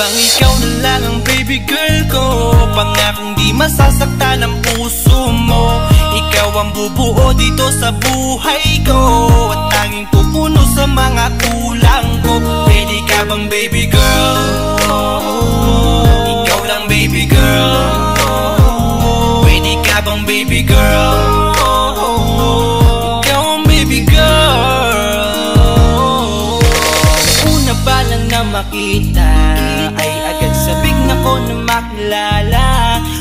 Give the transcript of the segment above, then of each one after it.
bang ikaw na lang ang baby girl ko? Pangakong di masasaktan ang puso mo. Ikaw ang bubuo dito sa buhay ko, at tanging pupuno sa mga kulang ko. Pwede ka bang baby girl? Ikaw lang baby girl. Pwede ka bang baby girl? Ikaw ang baby girl. Una pa lang na makita ay agad sabik na ko na makilala.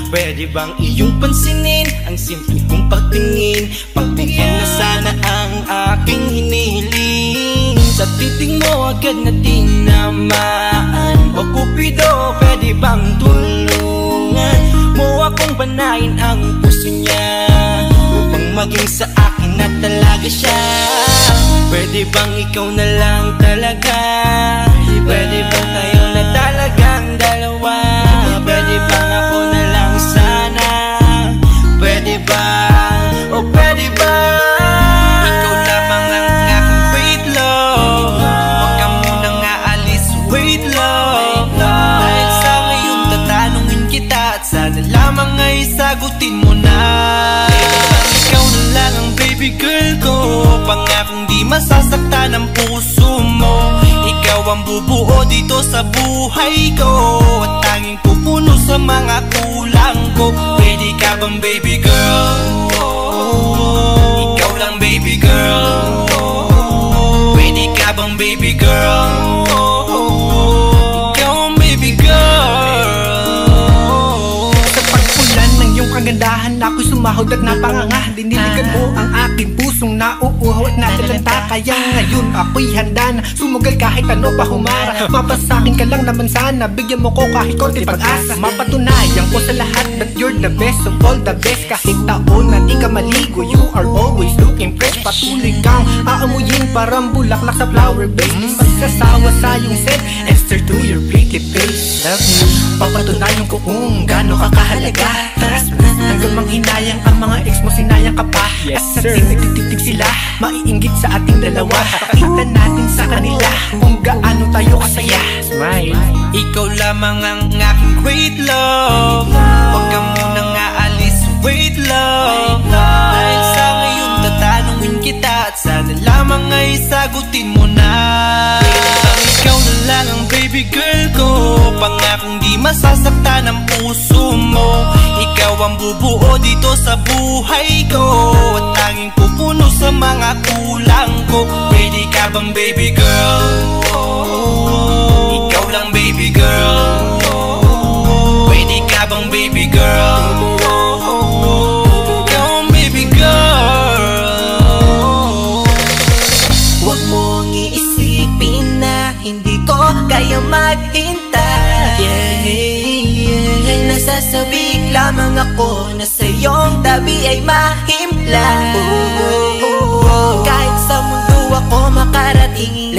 Pwede bang iyong pansinin ang simple kong pagtingin? Pagbigyan na sana ang aking hinihiling. Sa titig mo agad na tinamaan. O Cupido, pwede bang tulungan mo akong banayin ang puso niya, upang maging sa akin na talaga siya? Pwede bang ikaw na lang talaga? Pwede bang tayo na talagang dalawa? Pwede bang ako na lang sana? Pwede ba? O pwede ba? Ikaw lamang ang aking wait love. Huwag ka munang aalis, wait love. Dahil sa ngayon tatanungin kita, at sana lamang ay sagutin mo na. Ikaw na lang ang baby girl ko. Pangakong di masasaktan ang puso mo. Ikaw ang bubuo dito sa buhay ko, at tanging pupuno sa mga kulang ko. Pwede ka bang baby girl? Ikaw lang baby girl. Pwede ka bang baby girl? Ikaw ang baby girl. Sa pagpulan ng iyong kagandahan, ako'y sumahod at napanganga. Diniligan mo ang aking pusong nauuhaw at natalanta. Kaya ngayon ako'y handa na sumugal kahit ano pa humara. Mapasakin ka lang naman sana, bigyan mo ko kahit konti pag-asa. Mapatunayan ko sa lahat that you're the best of all the best. Kahit taon na di ka maligo, you are always looking fresh. Patuloy kang aamuyin parang bulaklak sa flower base. Di magsasawa sa iyong scent, Esther to your pretty face. Love you, papatunayan ko kung gaano ka kahalaga. Trust me, hanggang manghinayang ang mga ex mo, sinayang ka pa. Yes, at sir. nagtitig sila, maiinggit sa ating dalawa. Pakita natin sa kanila kung gaano tayo kasaya. Smile. Ikaw lamang ang aking great love. Huwag ka munang aalis, wait love. Dahil sa ngayon tatanungin kita, at sana lamang ay sagutin mo na. Ikaw na lang ang baby girl ko. Pangakong di masasaktan ang puso mo. Ikaw ang bubuo dito sa buhay ko, at tanging pupuno sa mga kulang ko. Pwede ka bang baby girl? Ikaw lang baby girl. Pwede ka bang baby girl? Ikaw ang baby girl. Huwag mong iisipin na hindi ko kaya maghintay. Nasasabik lamang ako na sa iyong tabi ay mahimpla. Kahit sa mundo ako makarating,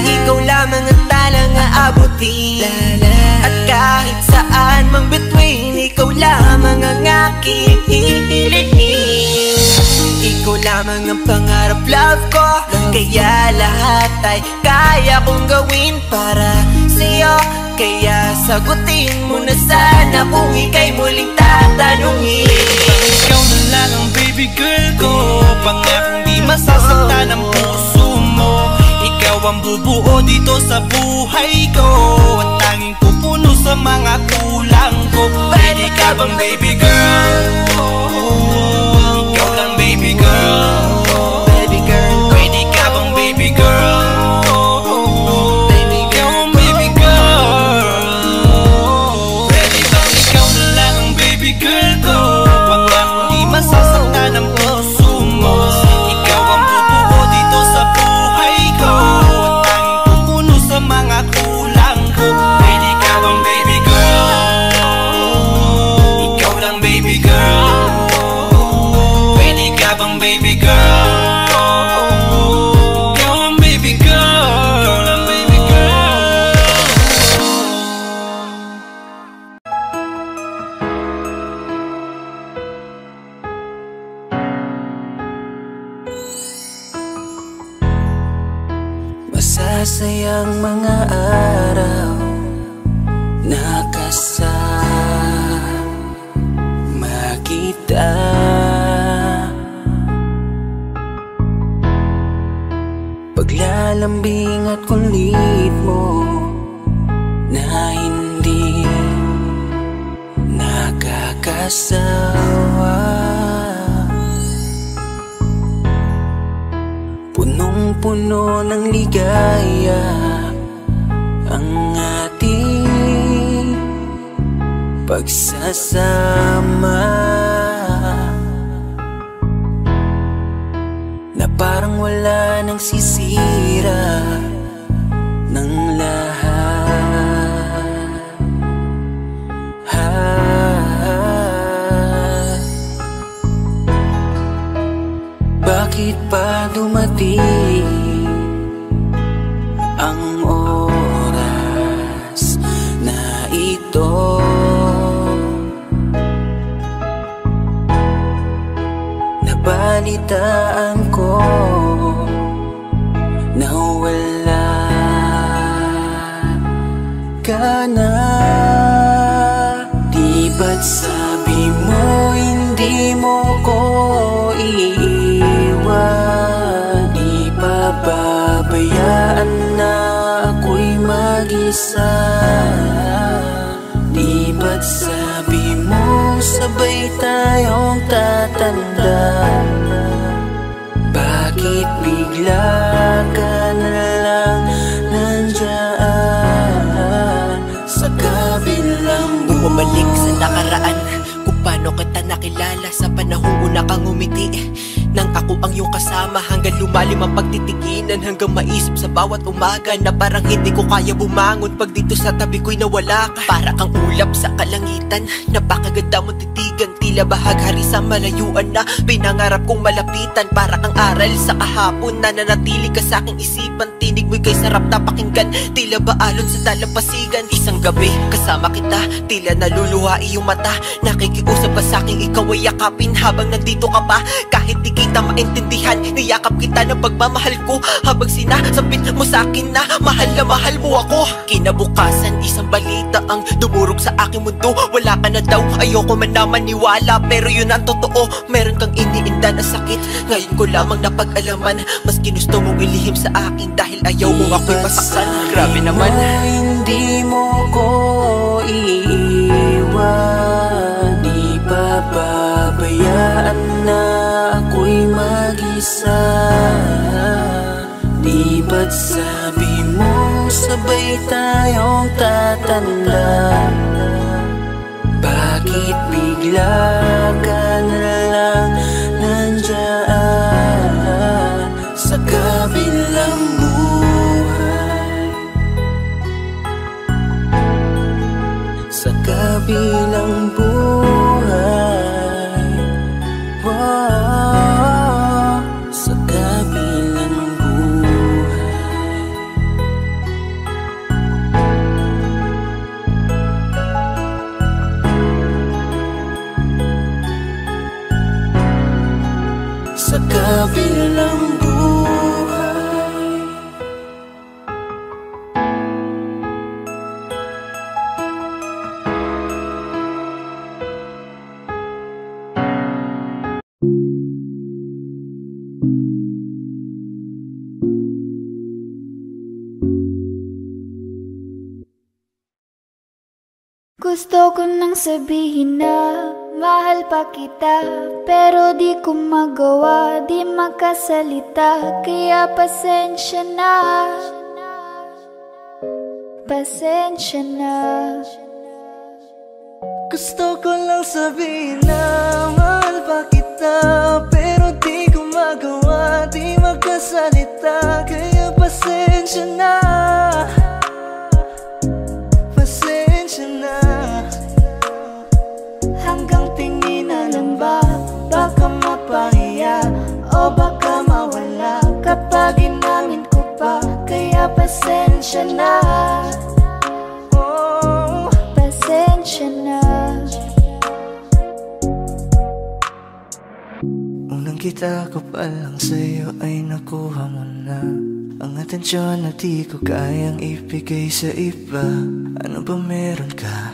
ikaw lamang ang talang aabutin. At kahit saan mang between, ikaw lamang ang aking hihilihin. Ikaw lamang ang pangarap, love ko. Kaya lahat ay kaya kong gawin para sa'yo. Kaya sagutin mo na sana kung ika'y muling tatanungin. Ikaw na lang ang baby girl ko. Pangakong di masasaktan ang puso mo. Ikaw ang bubuo dito sa buhay ko, at tanging pupuno sa mga kulang ko. Pwede ka bang baby girl? Ikaw lang baby girl. Baby girl, Pwede ka bang baby girl? baby Ikaw girl, ang baby girl. Pwede bang ikaw na lang ang baby girl ko? Pangakong di masasaktan ang puso mo. Ikaw ang bubuo dito sa buhay ko, at tanging pupuno sa mga kulang ko. Pwede ka bang baby girl? Ikaw lang baby girl. Pwede ka bang baby girl? Ikaw ang baby girl. Ang baby girl. masasayang mga araw mag-asawa. Punong-puno ng ligaya ang ating pagsasama, na parang wala nang sisira ng lahat. Bakit pa dumating ang oras na ito? Nabalitaan ko na wala ka na. Di ba't sabi mo hindi mo ko iiwan? Di pababayaan na ako'y mag-isa? Di ba't sabi mo sabay tayong tatanda? Bakit bigla ka na lang nandyan sa kabilang buhay? Bumalik sa nakaraan, kung paano kita nakilala sa panahong una kang umiti. Nang ako ang iyong kasama, hanggang lumalim ang pagtitiginan, hanggang maisip sa bawat umaga na parang hindi ko kaya bumangon pag dito sa tabi ko'y nawala ka. Para kang ulap sa kalangitan, napakaganda mo titigan, tila bahaghari sa malayuan na pinangarap kong malapitan. Para kang aral sa kahapon na nanatili ka sa aking isipan, tinig mo'y kay sarap na pakinggan, tila ba alon sa dalampasigan. Isang gabi kasama kita, tila naluluha iyong mata, nakikiusap ka sa aking ikaw ay yakapin habang nandito ka pa. Kahit di kita maintindihan, niyakap kita ng pagmamahal ko, habang sinasabit mo sa akin na mahal mo ako. Kinabukasan, isang balita ang dumurog sa aking mundo. Wala ka na daw, ayoko man na maniwala, pero yun ang totoo. Meron kang iniinda na sakit, ngayon ko lamang napag-alaman. Mas ginusto mong ilihim sa akin dahil ayaw mo ako'y masaktan. Grabe naman. Hindi mo ko iiwan, di pababayaan na ako'y mag-isa. Di ba't sabi mo sabay tayong tatanda? Bakit bigla ka na lang nandyan sa kabilang buhay? Sa kabilang buhay, wow, sa kabilang buhay. Sa kabilang buhay. Gusto ko nang sabihin na mahal pa kita, pero di ko magawa, di makasalita. Kaya pasensya na, pasensya na. Gusto ko lang sabihin na mahal pa kita, pero di ko magawa, di makasalita. Kaya pasensya na, pasensya na. Hanggang tingin na lang ba, baka mapahiya o baka mawala kapag inamin ko pa. Kaya pasensya na, Oh, pasensya na. unang kita ko pa lang sa'yo ay nakuha mo na ang atensyon na di ko kayang ibigay sa iba. Ano ba meron ka?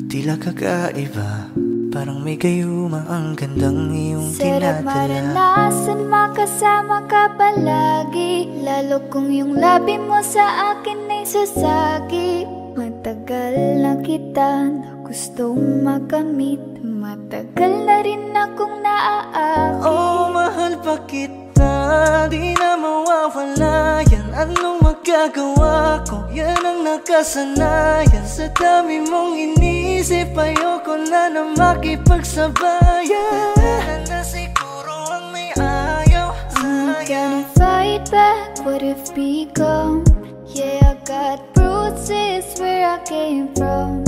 Tila kakaiba, parang may gayuma ang gandang iyong Sarap tinadala. maranasan makasama ka palagi, lalo kung yung labi mo sa akin ay sasagi. Matagal na kita na gustong makamit Matagal na rin akong naaakit. Oh, mahal pa kita, di na mawawala yan. Anong magagawa ko? Yan ang nakasanayan. Sa dami mong inisip, ayoko na makipagsabayan. Na siguro ang may ayaw I'm sa'yo. gonna fight back what if become. Yeah, I got bruises where I came from,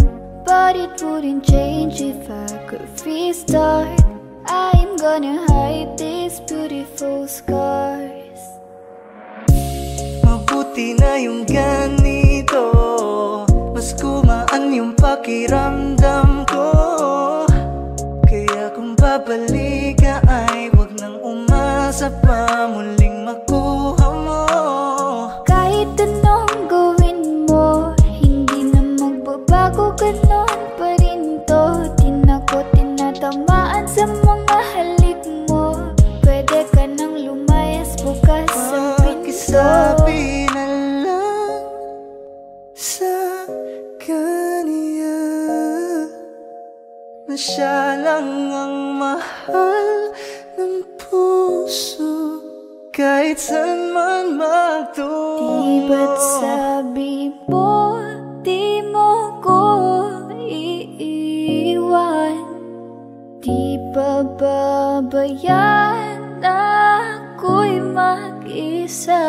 but it wouldn't change if I could restart. I'm gonna hide these beautiful scars. Mabuti na yung ganito, mas gumaan yung pakiramdam ko. Kaya kung babalik ka ay wag nang umasa pa muling makuha mo. Kahit anong gawin mo, hindi na magbabago, ganon pa rin to. Di na ko tinatamaan sa mga halik mo. Pwede ka nang lumayas, bukas ang pinto. Pakisabi na lang sa kanya na siya lang ang mahal ng puso, kahit saan man magtungo. Di ba't sabi mo, di mo ko iiwan? Di ba babayaan ako'y mag-isa?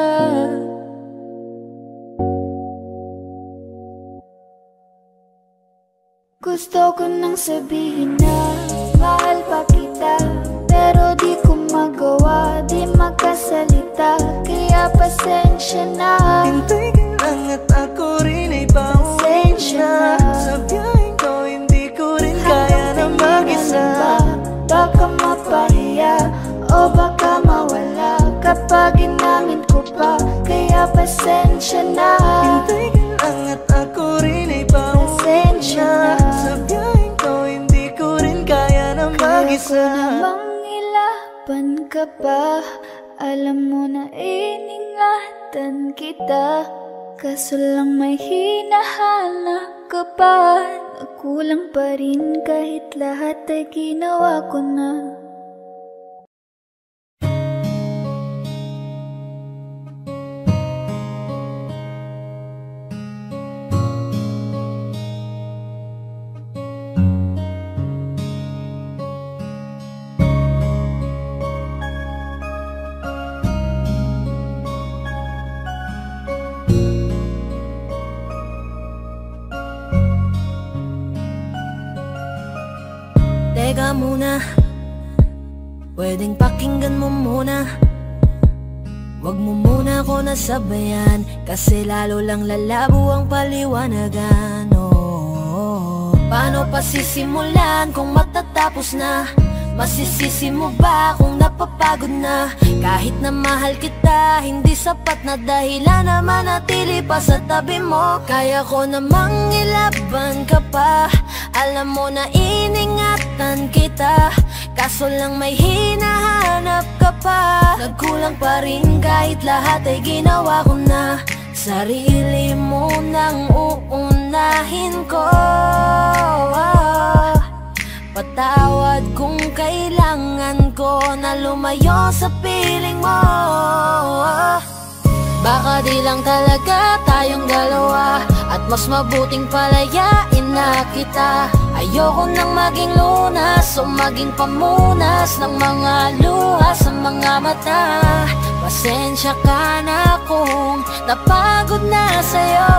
Gusto ko nang sabihin na mahal pa kita, pero di ko magawa, di makasalita. Kaya pasensya na. Hintay ka lang at ako rin ay pauwi na. Sa biyaheng ko hindi ko rin kaya na mag-isa. Baka mapahiya o baka mawala kapag inamin ko pa. Kaya pasensya na. Hintay ka lang at ako rin ay pauwi na. Sa biyaheng ko hindi ko rin kaya na mag-isa. Kaya ko namang ilaban ka pa. Alam mo na iningatan kita, kaso lang may hinahanap ka pa. Nagkulang pa rin kahit lahat ay ginawa ko na. Teka muna, pwedeng pakinggan mo muna. Wag mo muna ako nasabayan, kasi lalo lang lalabo ang paliwanagan. Oh, paano pa sisimulan kung matatapos na? Masisisi mo ba kung napapagod na? Kahit na mahal kita, hindi sapat na dahilan na manatili pa sa tabi mo. Kaya ko namang ilaban ka pa. Alam mo na iningatan kita, kaso lang may hinahanap ka pa. Nagkulang pa rin kahit lahat ay ginawa ko na. Sarili mo nang uunahin ko. Patawad kung kailangan ko na lumayo sa piling mo. Baka di lang talaga tayong dalawa, at mas mabuting palayain na kita. Ayoko nang maging lunas o maging pamunas ng mga luha sa mga mata. Pasensya ka na kung napagod na sa'yo.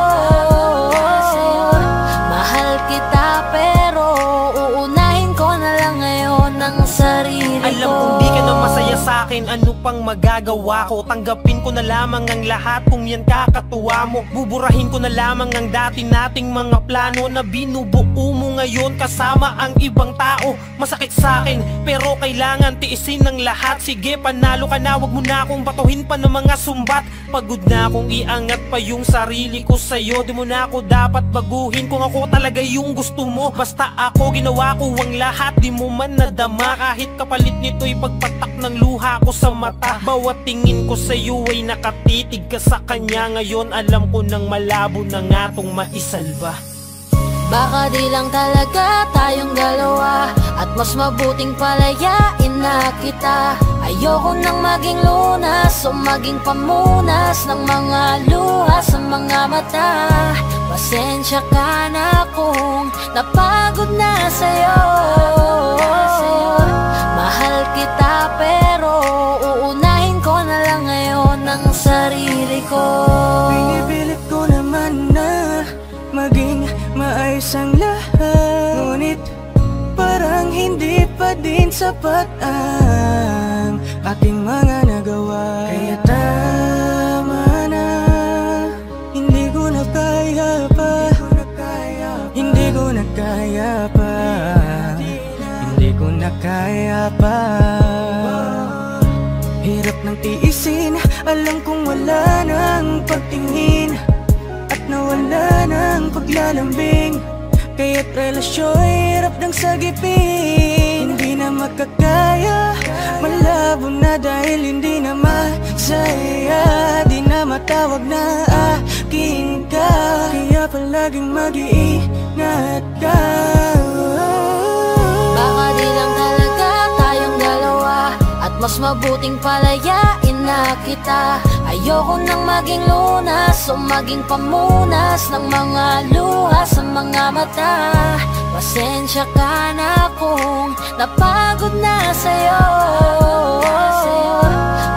Mahal kita pero uunahin ko na lang ngayon ang sarili ko. Alam kong di ka na masaya sa'kin, ano pang magagawa ko? Tanggapin ko na lamang ang lahat kung yan kakatuwa mo. Buburahin ko na lamang ang dati nating mga plano na binubuo mo ngayon kasama ang ibang tao. Masakit sa'kin pero kailangan tiisin ng lahat. Sige, panalo ka na, wag mo na akong batuhin pa ng mga sumbat. Pagod na akong iangat pa yung sarili ko sa'yo. Di mo na ako dapat baguhin kung ako talaga yung gusto mo. Basta ako ginawa ko ang lahat, di mo man nadama. Kahit kapalit nito'y pagpatak ng luha ko sa mata. Bawat tingin ko sa'yo ay nakatitig ka sa kanya. Ngayon alam ko nang malabo na nga tong maisalba. Baka di lang talaga tayong dalawa, at mas mabuting palayain na kita. Ayoko nang maging lunas o maging pamunas ng mga luha sa mga mata. Pasensya ka na kung napagod na sa'yo. Mahal kita pero uunahin ko na lang ngayon ang sarili ko. Pinipilit ko naman na maging maayos ang lahat, ngunit parang hindi pa din sapat ang aking mga nagawa. Kaya tama na, hindi ko na kaya pa, hindi ko na kaya pa, hindi ko na kaya pa. Hirap ng tiisin, alam kong wala nang pagtingin at nawala ng paglalambing. Kaya't relasyo'y hirap ng sagipin. Hindi na makakaya, malabo na dahil hindi na masaya. Di na matawag na akin ka, kaya palaging mag-iingat ka. Baka di lang talaga tayong dalawa, at mas mabuting palayain na kita. Ayoko nang maging lunas o maging pamunas ng mga luha sa mga mata. Pasensya ka na kung napagod na sa'yo.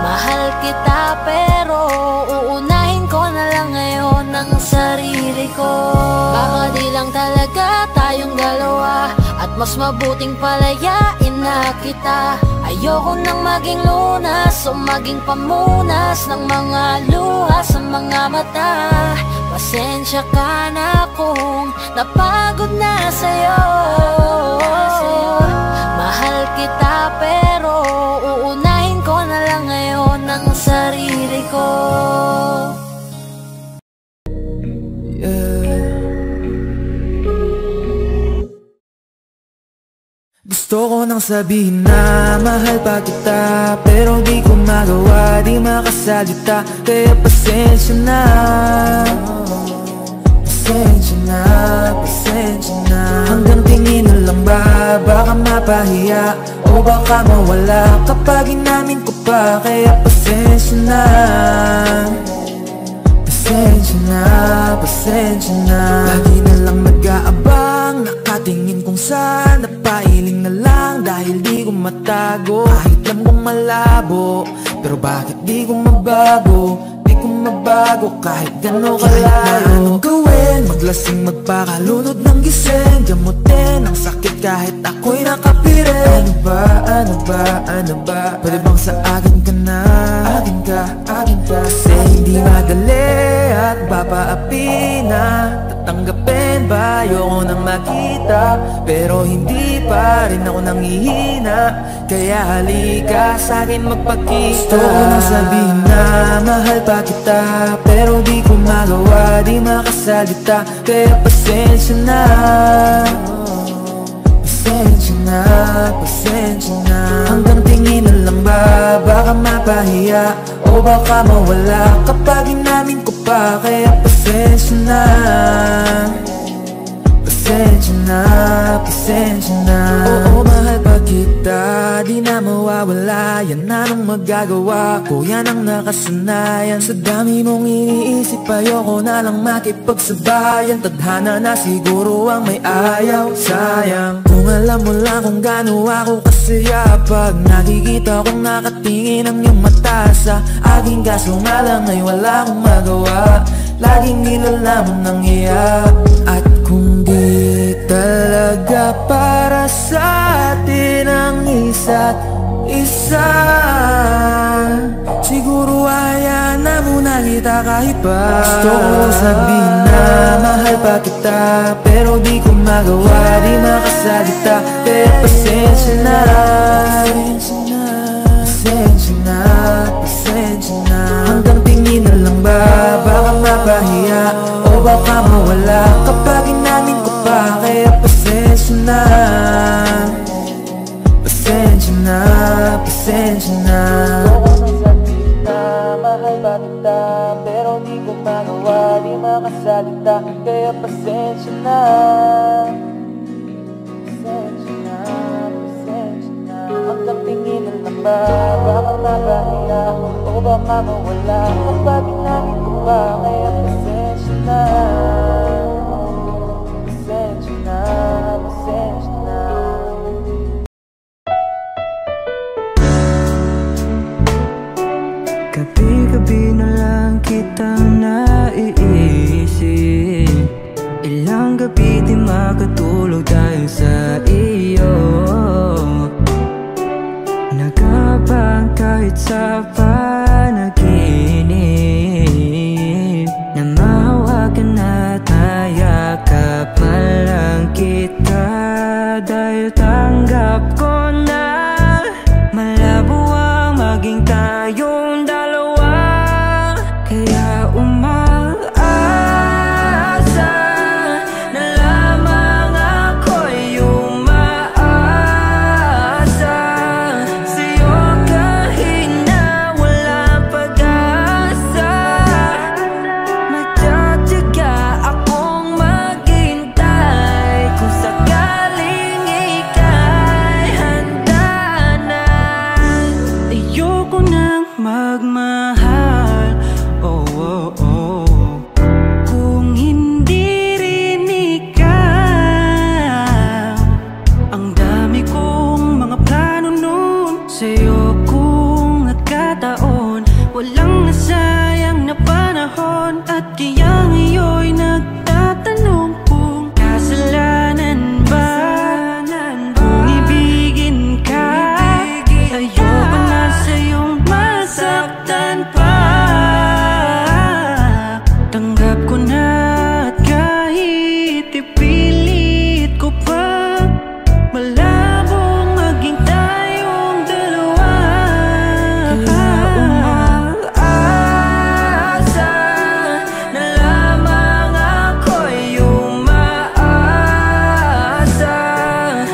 Mahal kita pero uunahin ko na lang ngayon ang sarili ko. Baka di lang talaga tayong dalawa, at mas mabuting palayain na kita. Ayoko nang maging lunas o maging pamunas ng mga luha sa mga mata. Pasensya ka na kung napagod na sa'yo. Mahal kita pero uunahin ko na lang ngayon ang sarili ko. Gusto ko nang sabihin na mahal pa kita, pero di ko magawa, di makasalita. Kaya pasensya na, pasensya na, pasensya na. Hanggang tingin na lang ba, baka mapahiya o baka mawala kapag inamin ko pa. Kaya pasensya na, pasensya na, pasensya na. Lagi na lang nag-aabang, nakatingin kung saan, napailing na lang dahil di ko matago. Kahit alam kong malabo, pero bakit di ko mabago? Di ko mabago kahit gano'n kalaro. Kahit na anong gawin, maglasing, magpakalunod ng gising, gamutin ang sakit kahit ako'y nakapirin. Ano ba, ano ba, ano ba? Pwede bang sa akin ka na? Akin ka, akin ka. Kasi hindi madali at papaapi na. Tatanggapin ba? Ayoko nang makita, pero hindi pa rin ako nangihina. Kaya halika sa'kin magpakita. Gusto ko nang sabihin na mahal pa kita, pero di ko magawa, di makasalita. Kaya pasensya na, pasensya na, pasensya na. Hanggang tingin na lang ba, baka mapahiya o baka mawala kapag inamin ko pa. Kaya pasensya na, pasensya na, pasensya na. Oo, mahal pa kita, di na mawawala. Yan anong magagawa ko, yan ang nakasanayan. Sa dami mong iniisip, ayoko na lang makipagsabayan. Tadhana na siguro ang may ayaw, sayang. Kung alam mo lang kung gaano ako kasaya pag nakikita kong nakatingin ang iyong mata sa aking, kaso nga lang ay wala akong magawa. Laging nilalaman ng iyak. At kung di talaga para sa atin ang isa't isa, siguro hayaan na muna kita kahit pa. Gusto ko lang sabihin na mahal pa kita, pero di ko magawa, di makasalita. Kaya pasensya na, pasensya na, pasensya na. Hanggang tingin na lang ba, baka mapahiya o baka mawala kapag inamin ko pa. Kaya pasensya na, pasensya na, pasensya na. Mahal ba kita, pero di ko magawa, di makasalita. Kaya pasensya na, pasensya na. ba? Baka mabahiya o baka mawala kapag inamin ko pa. Kaya pasensya na, pasensya na, pasensya na. Gabi-gabi na lang kitang naiisip. Ilang gabi di makatulog dahil sa iyo. Nagabang kahit sa panaginip na mahawakan at mayakapan lang kita. Dahil tanggap ko na malabo ang maging tayong dalawa. Kaya umaasa na lamang ako'y umaasa sa'yo kahit na walang pag-asa. Magtsatsaga akong maghintay kung sakaling ika'y handa na. Ayoko nang magmahal, oh, oh, oh, kung hindi rin ikaw. Ang dami kong mga plano nun sa'yo kung nagkataon. Walang nasayang na panahon. At kaya ngayon'y nagtatanong kung kasalanan ba kung ibigin ka. Ayoko na sa'yong masaktan pa. Tanggap ko na at kahit ipilit ko pa, malabong maging tayong dalawa. Kaya umaasa na lamang ako'y umaasa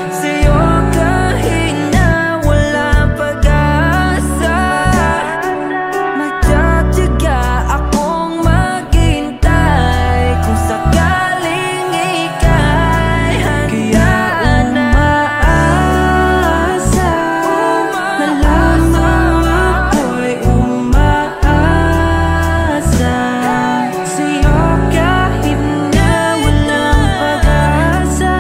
sa'yo kahit na walang pag-asa. Magtsatsaga akong maghintay kung sakaling ika'y handa na. Umaasa na lamang ako'y umaasa sa'yo kahit na walang pag-asa.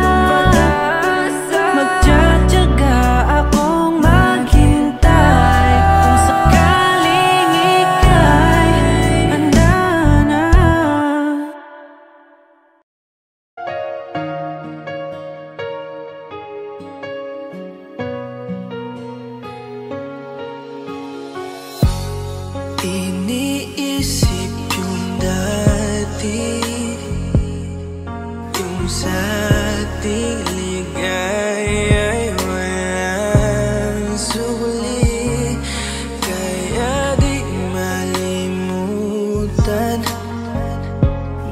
Magtsatsaga akong maghintay kung sakaling ika'y handa na. Iniisip yung dati, yung sa ating ligaya'y walang suli. Kaya di malimutan,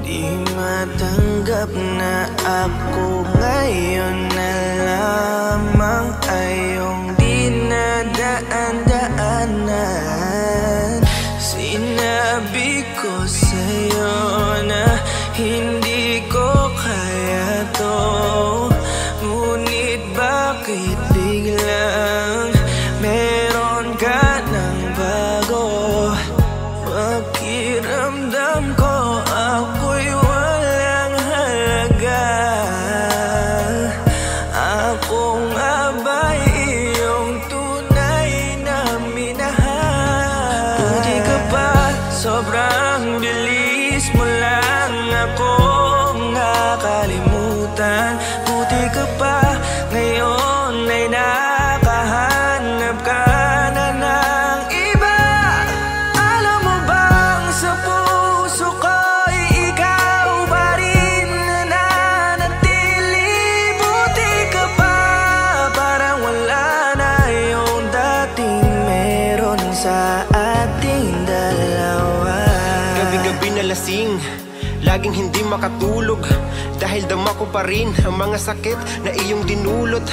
di matanggap na ako ngayon na lamang ay iyong dinadaan-daanan. Sinabi ko sa'yo na hindi ko kaya to, ngunit bakit biglang meron ka ng bago? Pakiramdam ko ako'y walang halaga. Ako nga ba'y iyong tunay na minahal? Buti ka pa, sobrang bilis mo lang akong nakalimutan. Buti ka pa, ngayon ay nakahanap ka na ng iba. Alam mo bang sa puso ko'y ikaw pa rin nananatili? Buti ka pa, parang wala na yung dating meron sa ating dalawa. Gabi-gabi na lasing, laging hindi makatulog, dahil dama ko pa rin ang mga sakit na iyong dinulot.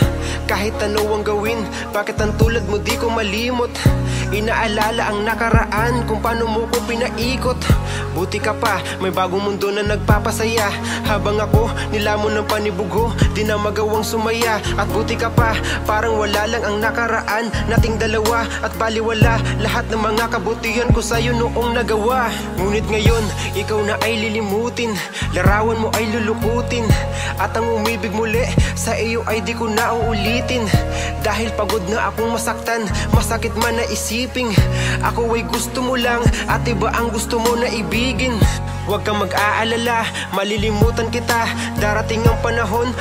Kahit ano ang gawin, bakit ang tulad mo di ko malimot? Inaalala ang nakaraan, kung paano mo ko pinaikot. buti ka pa, may bagong mundo na nagpapasaya. Habang ako, nilamon ng panibugho, di na magawang sumaya. At buti ka pa, parang wala lang ang nakaraan nating dalawa. At baliwala lahat ng mga kabutihan ko sa'yo noong nagawa. Ngunit ngayon, ikaw na ay lilimutin, larawan mo ay lulukutin, at ang umibig muli sa iyo ay di ko na uulitin. Dahil pagod na akong masaktan, masakit man na isiping ako ay gusto mo lang at iba ang gusto mo na ibigin. Huwag kang mag-aalala, malilimutan kita. Darating ang panahon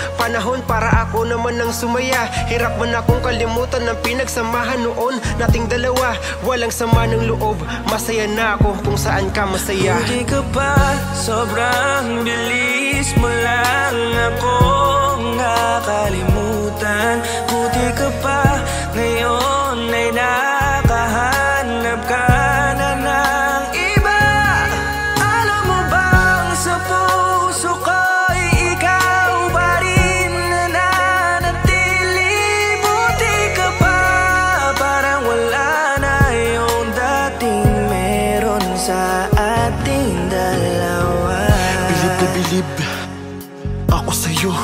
para ako naman ang sumaya. Hirap man akong kalimutan ng pinagsamahan noon nating dalawa. Walang sama ng loob, masaya na ako kung saan ka masaya. Buti ka pa, sobrang bilis mo lang akong nakalimutan. Buti ka pa, ngayon ay nakahanap ka na ng iba. Alam mo bang sa puso ko'y ikaw pa rin na nanatili. Buti ka pa, parang wala na yung dating meron sa ating dalawa. Bilib na bilib ako sa'yo.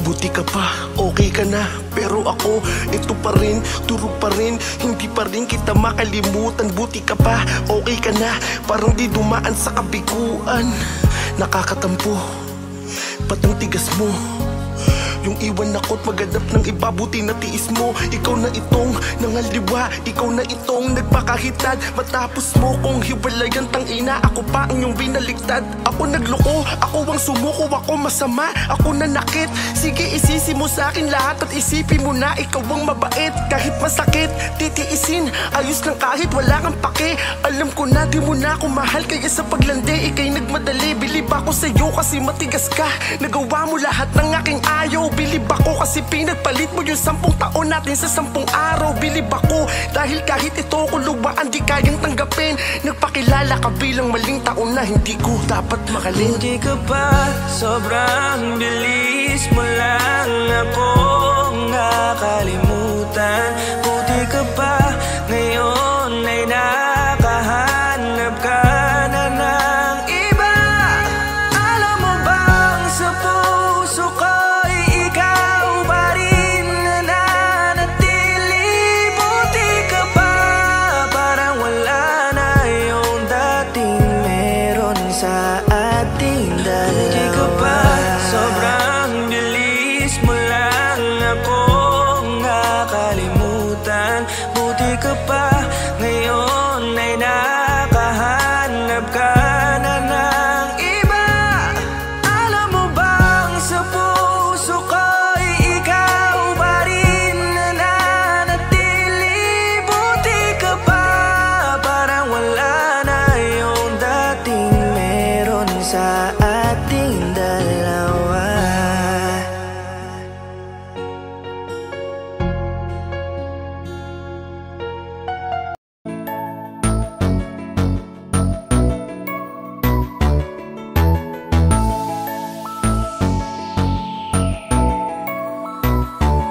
Buti ka pa, okay ka na. Pero ako, ito pa rin, turo pa rin, hindi pa rin kita makalimutan. Buti ka pa, okay ka na, parang di dumaan sa kabiguan. Nakakatampo, ba't ang tigas mo? Yung iwan ako't maganap ng iba, buti na tiis mo. Ikaw na itong nangaliwa, ikaw na itong nagpakahitad. Matapos mo kong hiwalayan, tangina, ako pa ang iyong binaligtad. Ako nagloko, ako ang sumuko, ako masama, ako nanakit. Sige, isisi mo sa akin lahat at isipin mo na ikaw ang mabait. Kahit masakit, titiisin, ayos lang kahit wala kang pake. Alam ko na di mo na ako mahal, kaya sa paglandi ikay nagmadali. Bilib ako sa'yo kasi matigas ka, nagawa mo lahat ng aking ayaw. Bilib ako kasi pinagpalit mo yung 10 taon natin sa 10 araw. Bilib ako dahil kahit ito ko luwaan di kayang tanggapin. Nagpakilala ka bilang maling taon na hindi ko dapat makalin. Buti ka pa, sobrang bilis mo lang akong nakalimutan. Buti ka pa, ngayon ay nakahanap ka na ng iba. Alam mo bang sa puso ko sa ating dalawa. Buti ka pa, sobrang bilis mo lang akong nakalimutan. Buti ka pa, ngayon ay nakahanap ka na ng iba. Alam mo bang sa puso ko'y ikaw pa rin na nanatili. Buti ka pa, parang wala na yung dating sa ating dalawa.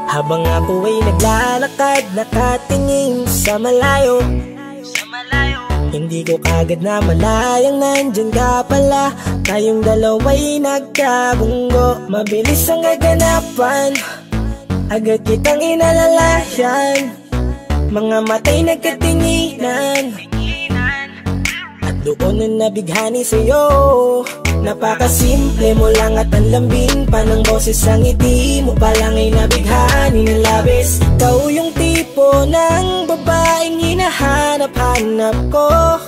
Habang ako ay naglalakad, nakatingin sa malayo, hindi ko kagad na malayang nandyan ka pala. Tayong dalawa'y nagkabunggo, mabilis ang kaganapan, agad kitang inalalayan. Mga matay nagkatinginan, at doon na nabighani sa'yo. Napakasimple mo lang at ang lambing pa ng boses, ang ngiti mo pa lang ay nabighani ng labis. Ikaw yung tipo ng babaeng hinahanap-hanap ko.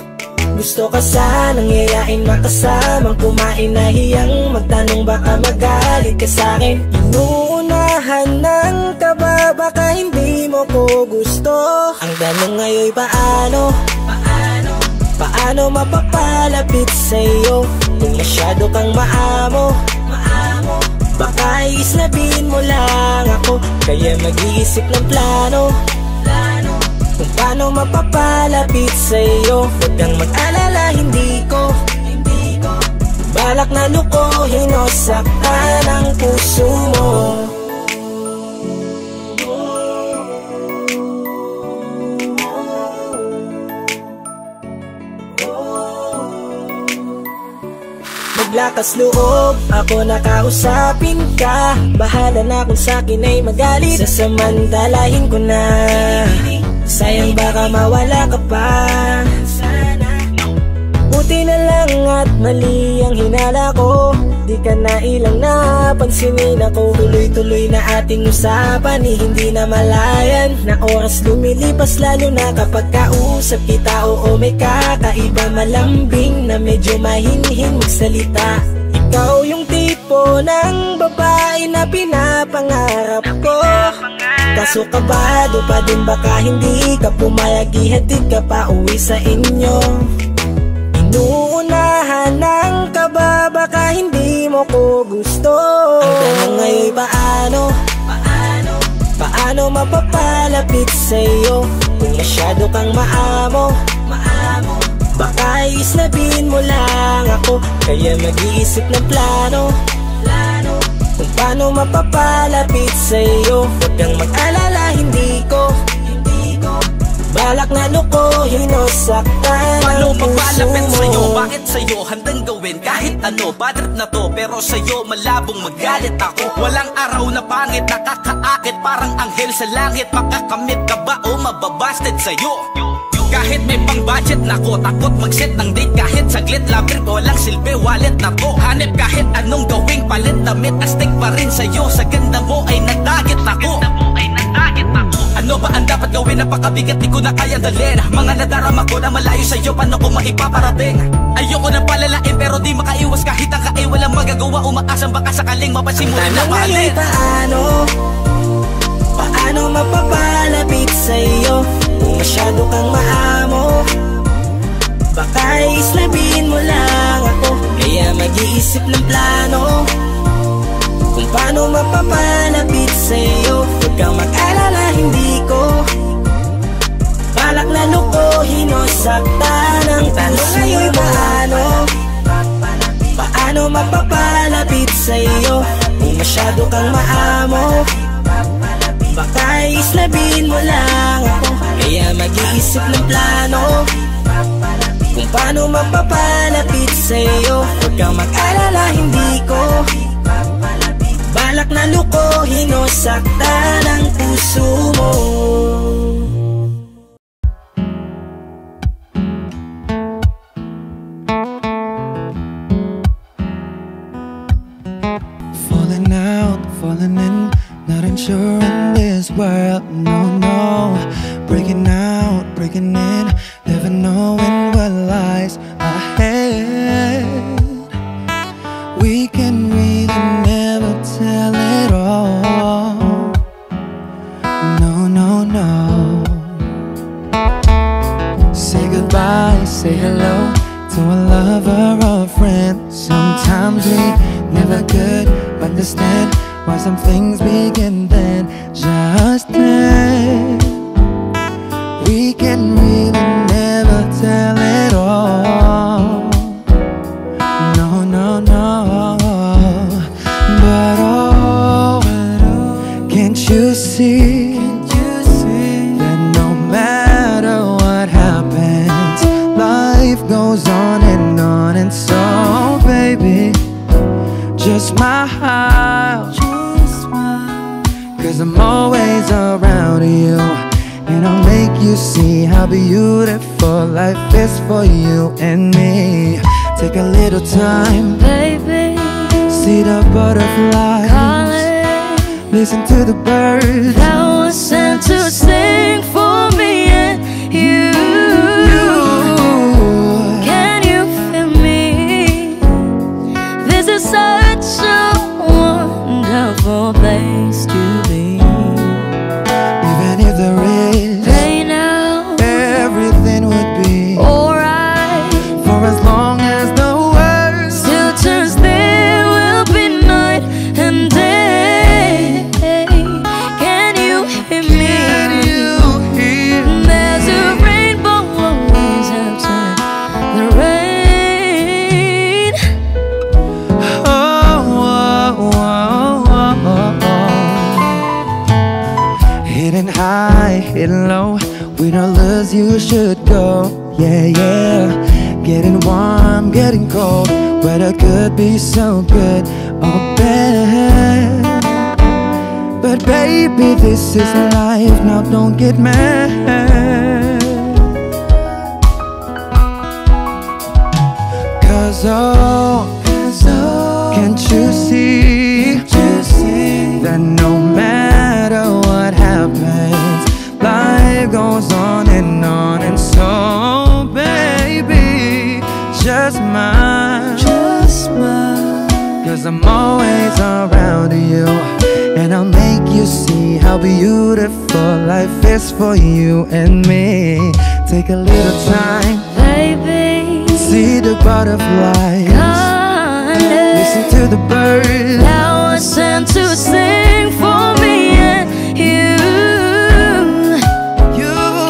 Gusto ka sanang yayain, makasamang kumain, nahiyang magtanong baka magalit ka sa'kin. Inuunahan ng kaba, baka hindi mo ko gusto. Ang tanong ngayon paano? Paano mapapalapit sa'yo kung masyado kang maamo? Baka islabin mo lang ako, kaya mag-iisip ng plano kung paano mapapalapit sa'yo. Huwag kang mag-alala, hindi ko balak na lukuhin o saktan ang puso mo. lakas loob, ako nakausapin ka. Bahala na kung sa'kin ay magalit, sasamantalahin ko na. Sayang baka mawala ka pa. Buti na lang at mali ang hinala ko, di ka na ilang napansinin ako. Tuloy-tuloy na ating usapan, hindi na malayan. Na oras lumilipas lalo na kapag kausap kita. Oo, may kakaiba, malambing na medyo mahinhin magsalita. Ikaw yung tipo ng babae na pinapangarap ko. Kaso kabado pa din, baka hindi ka pumayag, ihatid ka pa uwi sa inyo. Inuunahan ng kaba, baka hindi mo ko gusto. Ang tanong ngayon, paano mapapalapit sa'yo kung masyado kang maamo? Baka islabin mo lang ako, kaya mag-iisip ng plano kung paano mapapalapit sa'yo. Huwag kang mag-alala, hindi ko balak na lukohin o saktan. Paano papalapit sa'yo? Bakit sa'yo handang gawin kahit ano? Bad trip na to, pero sa'yo malabong magalit ako. Walang araw na pangit, nakakaakit parang anghel sa langit. Makakamit ka ba o mababasted sa'yo? Kahit may pang budget na ko, takot mag-set ng date kahit saglit. Love trip, walang silbi, wallet na to. Hanip kahit anong gawing palit, damit astig pa rin sa'yo. Sa ganda mo ay nagdagit ako. Ano ba ang dapat gawin? Napakabigat, di ko na kayang dalhin. Mga nadarama ko na malayo sa'yo, paano ko maipaparating? Ayoko na palalain pero di makaiwas kahit ang kain. Walang magagawa, umaasang baka sakaling mapasimulan na mahalin. Paano mapapalapit sa'yo kung masyado kang maamo? Baka islabin mo lang ako, kaya mag-iisip ng plano kung paano mapapalapit sa'yo. Huwag kang mag-alala, hindi ko balak na lukohin o saktan ang tanong ngayon. Paano mapapalapit sa'yo kung masyado kang maamo? Baka islabin mo lang ako, kaya mag-iisip ng plano kung paano mapapalapit sa'yo. Huwag kang mag-alala, hindi ko balak na lukohin o saktan ang puso mo. Falling out, falling in, not unsure in this world, no. Breaking out, breaking in, never knowing what lies ahead. We can really never tell it all, no. Say goodbye, say hello to a lover or a friend. Sometimes we never could understand why some things begin then, just then. We can really never tell it all, no. But oh, can't you see that no matter what happens, life goes on, and so baby, just smile, 'cause I'm always around you, and I'll make you see how beautiful life is for you and me. Take a little time, baby, see the butterfly calling, listen to the birds that was sent to sing for me and you. Can you feel me? This is such a wonderful place to be. Even if there is pain now, everything would be alright. For as long as the world still turns, there will be night and day. Can you hear me? Can you hear? There's a rainbow always after the rain. Hidden high, hidden low, we don't lose, you should go. Yeah, getting warm, getting cold, but it could be so good or bad. But baby, this is life, now don't get mad. Cause can't you see that no matter what happens, life goes on. And so baby, just mine, cause I'm always around you, and I'll make you see how beautiful life is for you and me. Take a little time, baby, see the butterflies, listen to the birds. Now I sent to sing for me and you.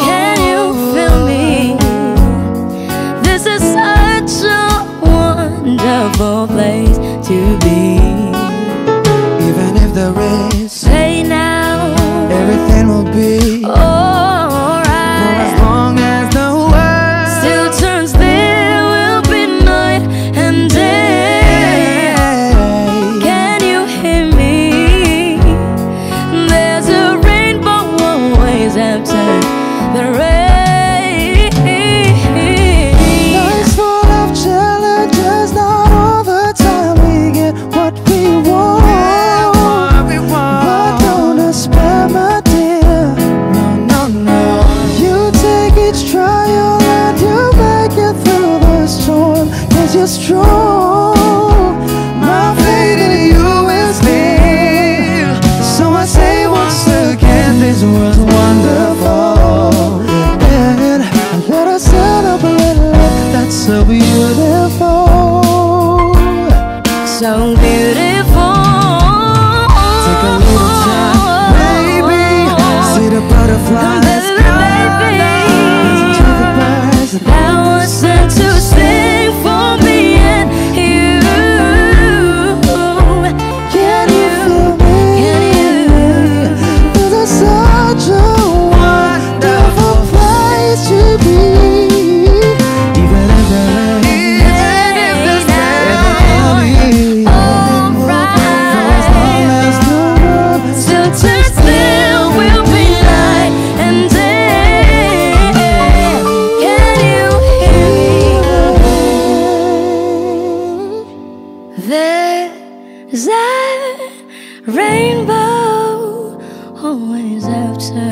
Can you feel me? This is such a wonderful place to be. Even if there is pain now, everything will be alright. For as long as the world still turns, there will be night and day. Can you hear me? There's a rainbow always after the rain. Life's full of challenges, not all the time we get what we want. But don't despair, my dear. No. You take each trial and you make it through the storm, cause you're strong. My faith in you is near. So I say once again, this was wonderful. And let us celebrate life that's so beautiful. So beautiful. Take a little time, baby. See the butterflies. Listen to the birds. Now I sent to sing for me and you. Can you feel me? This is such a wonderful place to be. Even if there is still turns, there will be light and day. Can you hear me? There's a rainbow always after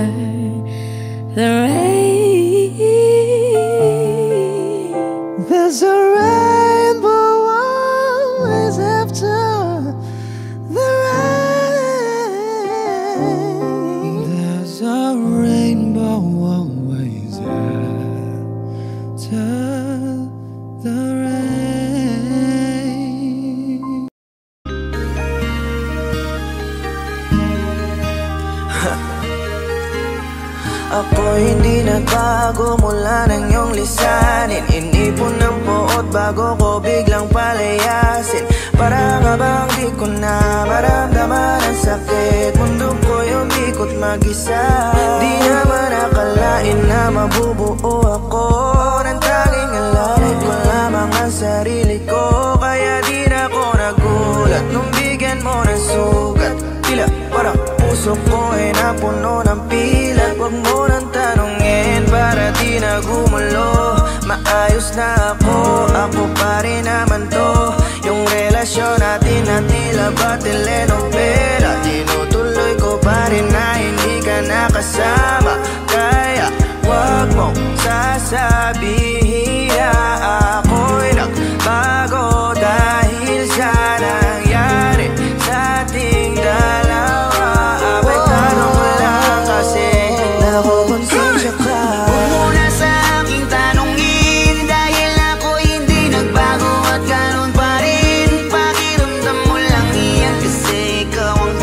the rain. There's a rainbow always after the rain. There's a rainbow always after the rain. Ako hindi nagbago mula nang iyong lisanin. Inipon ng buot bago ko biglang palayasin. Para nga bang di ko na maramdaman ang sakit. Mundo ko'y umikot mag-isa. Di naman akalain na mabubuo ako ng tanging alalay ko lamang ang sarili ko. Kaya di na ako nagulat nung bigyan mo ng sugat. Tila parang puso ko ay napuno ng pilat. Huwag mo nang tanongin para di na gumulo. Maayos na ako pa rin naman to. Yung relasyon natin na tila ba telenovela. Tinutuloy ko pa rin na hindi ka nakasama. Kaya huwag mong sasabihin na ako'y nagbago dahil sa nangyari sa ating dalawa. Apektado ko lang kasi nakukonsensya ka. Huwag mo na sa aking tanongin dahil ako hindi nagbago at ganun pa rin. Pakiramdam mo lang iyan kasi ikaw ang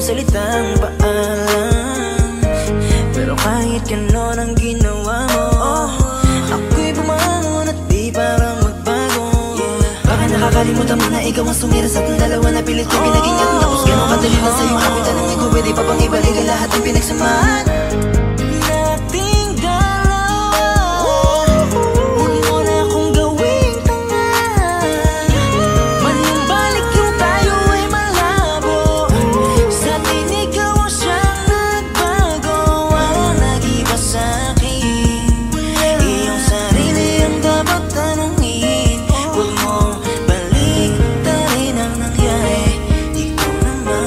salitang paalam. Pero kahit ganon ang ginawa mo, ako'y bumangon at di parang magbago. Baka nakakalimutan mo na ikaw ang sumira sa ating dalawa. Na pilit ko pinag-ingatan, tapos ganon kadali na sa'yo. Ako'y tanongin ko, pwede pa bang ibalik ang lahat ng pinagsamahan nating dalawa? Huwag mo na akong gawing tanga. Manumbalik yung tayo ay malabo. Sa atin ikaw ang siyang nagbago. Walang nag-iba sa'kin. Iyong sarili ang dapat tanongin. Huwag mo balik na rin ang nangyari. Ikaw naman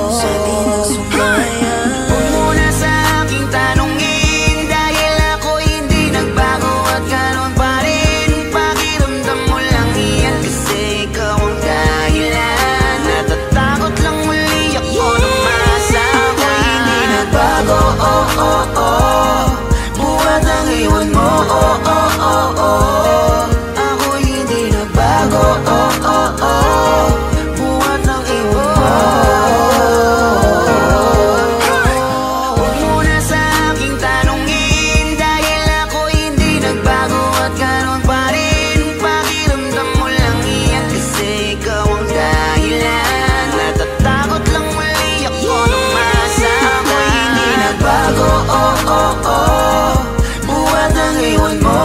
sa akin ang sumaya. Huwag mo na sa aking tanongin, dahil ako hindi nagbago at ganon pa rin. Pakiramdam mo lang iyan kasi ikaw ang dahilan. Natatakot lang muli ako na masama. Ako'y hindi nagbago, buhat ang iwan mo, ako'y hindi nagbago, buhat ang iwan mo. Huwag mo na sa aking tanongin, dahil ako hindi nagbago at ganon pa rin. Pakiramdam mo lang iyan kasi ikaw ang dahilan. Natatakot lang muli ako na masama. Ako'y hindi nagbago, buhat ang iwan mo,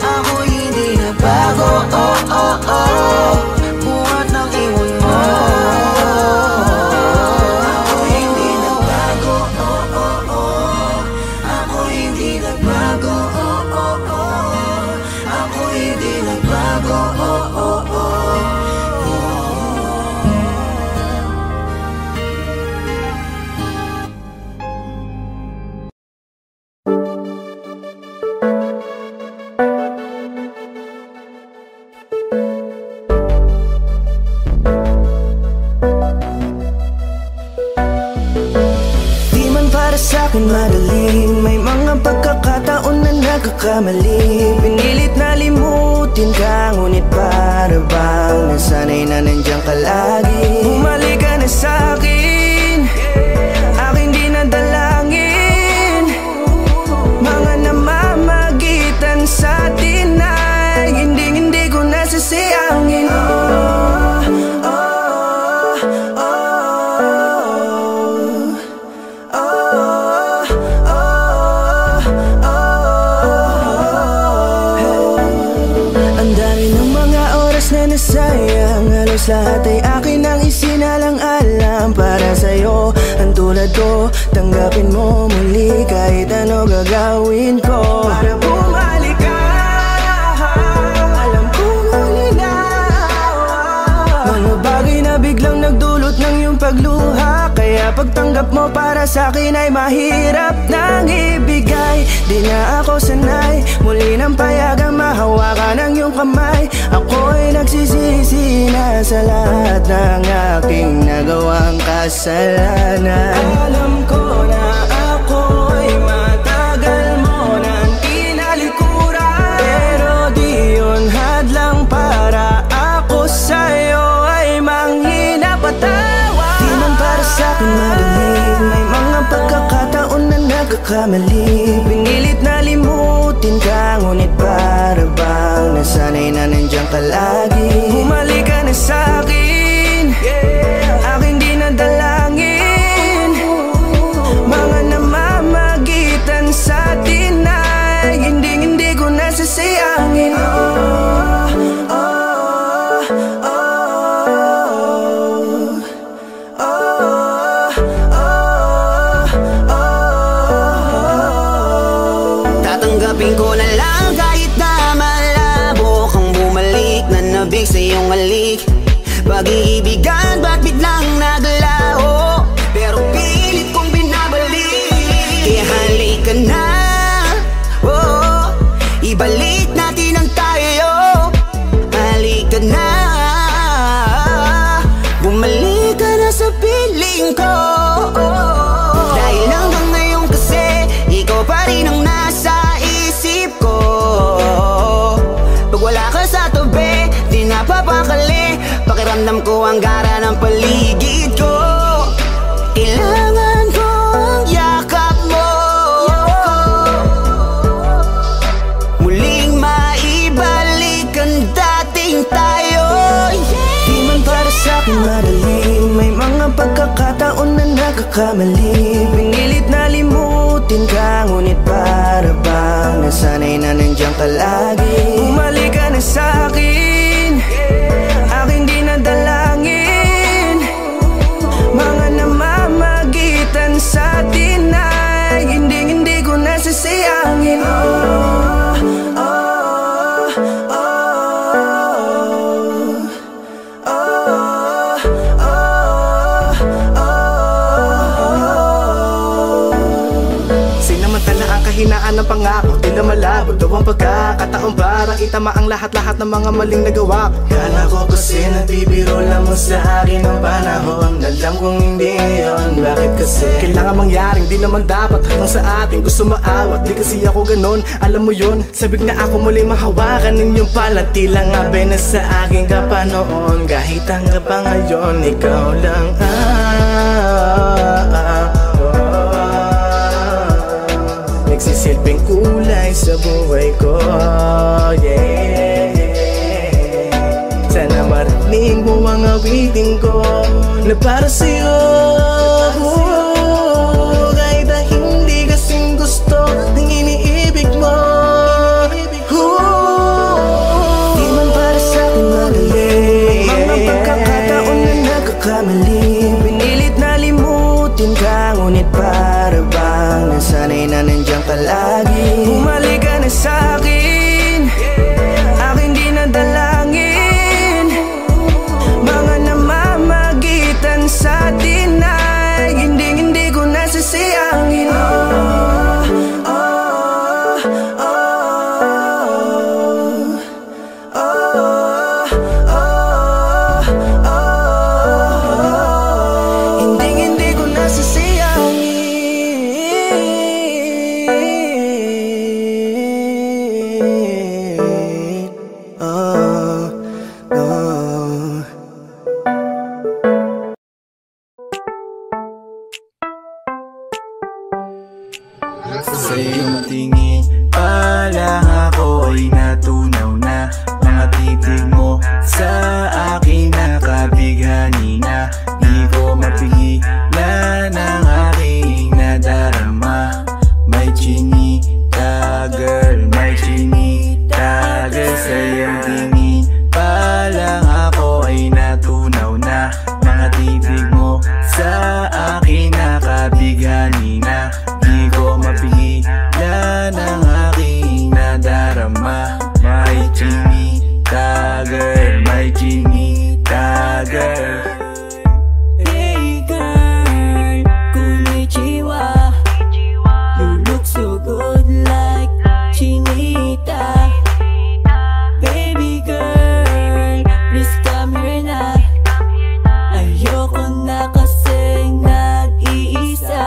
ako'y hindi nagbago, buhat ang iwan mo. Ako'y hindi nagbago, ako'y hindi nagbago, ako'y hindi nagbago. Di man para sa'kin madali, may mga pagkakataon na nagkakamali. Pinilit na limutin ka, ngunit para bang nasanay na nandiyan ka lagi. Bumalik ka na sa'kin, aking di nadalangin. Mga namamagitan sa'tin ay hindi ko nasasayangin. Ang dami ng mga oras na nasayang, halos lahat ay akin ang isinalang-alam para sa'yo. Ang tulad ko, tanggapin mo muli kahit ano gagawin ko para bumalik ka. Alam kong malinaw, mga bagay na biglang nagdulot ng iyong pagluha. Kaya pagtanggap mo para sa'kin ay mahirap nang ibigay. Di na ako sanay, muli nang payagang mahawakan ang iyong kamay. Ako'y nagsisisi na sa lahat ng aking nagawang kasalanan. Alam ko na ako'y matagal mo nang tinalikuran, pero di yun hadlang para ako sa'yo ay manghina patawa. Di man para sa'kin madali, may mga pagkakataon na nagkakamali. Pinilit na limutin ka, ngunit para bang nasanay na nandiyan ka lagi. Bumalik ka na sa'kin, aking di nadalangin. Mga namamagitan sa'tin ay hindi ko nasasayangin. Tatanggapin ko na lang kahit na malabo kang bumalik na nabig sa iyong halik. Pag-iibigan ba't biglang naglaho, pero pilit kong binabalik. Kaya halika na, ibalik natin ang tayo. Halika na, bumalik ka na sa piling ko. Dahil hanggang ngayon kasi ikaw pa rin ang nasa isip ko. Pag wala ka sa tabi, di di napapakali. Pakiramdam ko ang gara ng paligid ko. Kailangan ko ang yakap mo, muling maibalik ang dating tayo. Di man para sa'kin madali, may mga pagkakataon na nagkakamali. Pinilit na limutin ka, ngunit para bang nasanay na nandiyan ka lagi. Bumalik ka na sa'kin, aking di nadalangin. Mga namamagitan sa atin ay hindi ko nasasayangin. Hinaan ng pangako, di na malabo daw ang pagkakataon para itama ang lahat-lahat ng mga maling nagawa. Kala ko kasi nabibiro lang mo sa akin ang panahon. Alam kong hindi yun, bakit kasi? Kailangan mangyaring di naman dapat hanggang sa atin gusto maawat. Di kasi ako ganon, alam mo yun. Sabik na ako muling mahawakan ninyong palati lang abe na sa akin ka pa noon. Kahit hanggang pa ngayon, ikaw lang nagsisilbing kulay sa buhay ko, yeah. Sana marinig mo ang awitin ko na para sa'yo, kahit na hindi kasing gusto ng iniibig mo. Di man para sa'kin madali, mga pagkakataon na nagkakamali. Pinilit na limutin ka, ngunit para bang nasanay na nandiyan ka lagi. Bumalik ka na sa'kin, aking di nadalangin. Mga namamagitan sa atin ay hindi ko nasasayangin. Hindi ko nasasayangin. Sa iyong tingin pa lang ako ay natunaw na. Mga titig mo sa akin nakabighani na. Di ko mapigilan ang aking nadarama. May chinita girl, may chinita girl. Sa iyong tingin pa lang ako ay natunaw na. Mga titig mo sa akin nakabighani na. Di ko mapigilan ang aking nadarama. May chinita girl, may chinita girl. Hey girl, konnichiwa. You look so good like chinita. Baby girl, please come here na. Ayoko na kasing nag-iisa.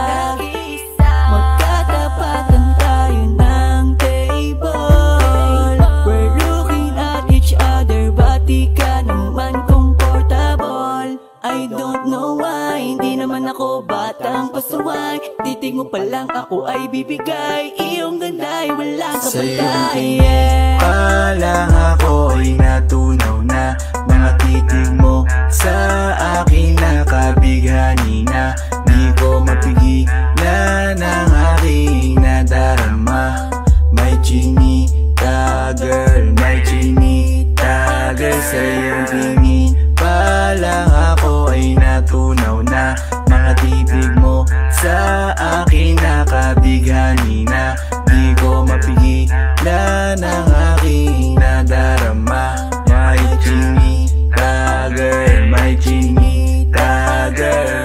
Magkatapatan tayo ng table. We're looking at each other, but di ka naman comfortable. I don't know why, hindi naman ako batang pasuway. Titig mo pa lang ako ay bibigay. Iyong ganda ay walang Sa iyong kapatay, tingin yeah. pa lang ako ay natunaw na. Mga titig mo sa akin nakabighani na. Di ko mapigilan ang aking nadarama. May chinita girl, may chinita girl. Sa iyong tingin pa lang ako ay natunaw na. Mga titig mo sa akin nakabighani na. Di ko mapigilan ang aking nadarama. May chinita girl, may chinita girl.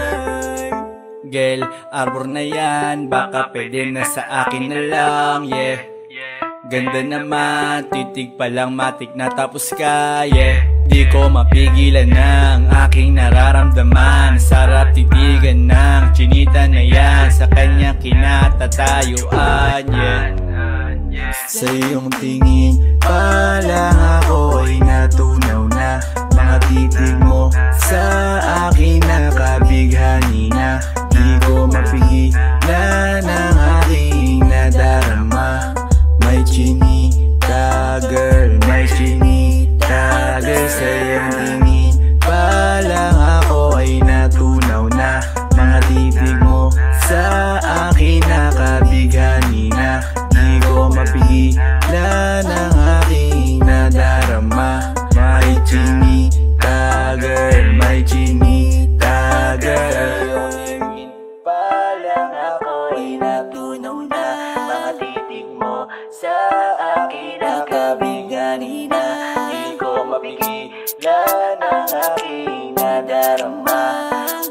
Girl, arbor na yan, baka pwede na sa akin na lang, yeah. Ganda naman, titig pa lang matik na tapos ka, yeah. Di ko mapigilan ng aking nararamdaman. Sarap titigan ng chinita na yan, sa kanya kinatatayuan, yeah. Sa iyong tingin pa lang ako ay natunaw na. pigilan ang aking nadarama.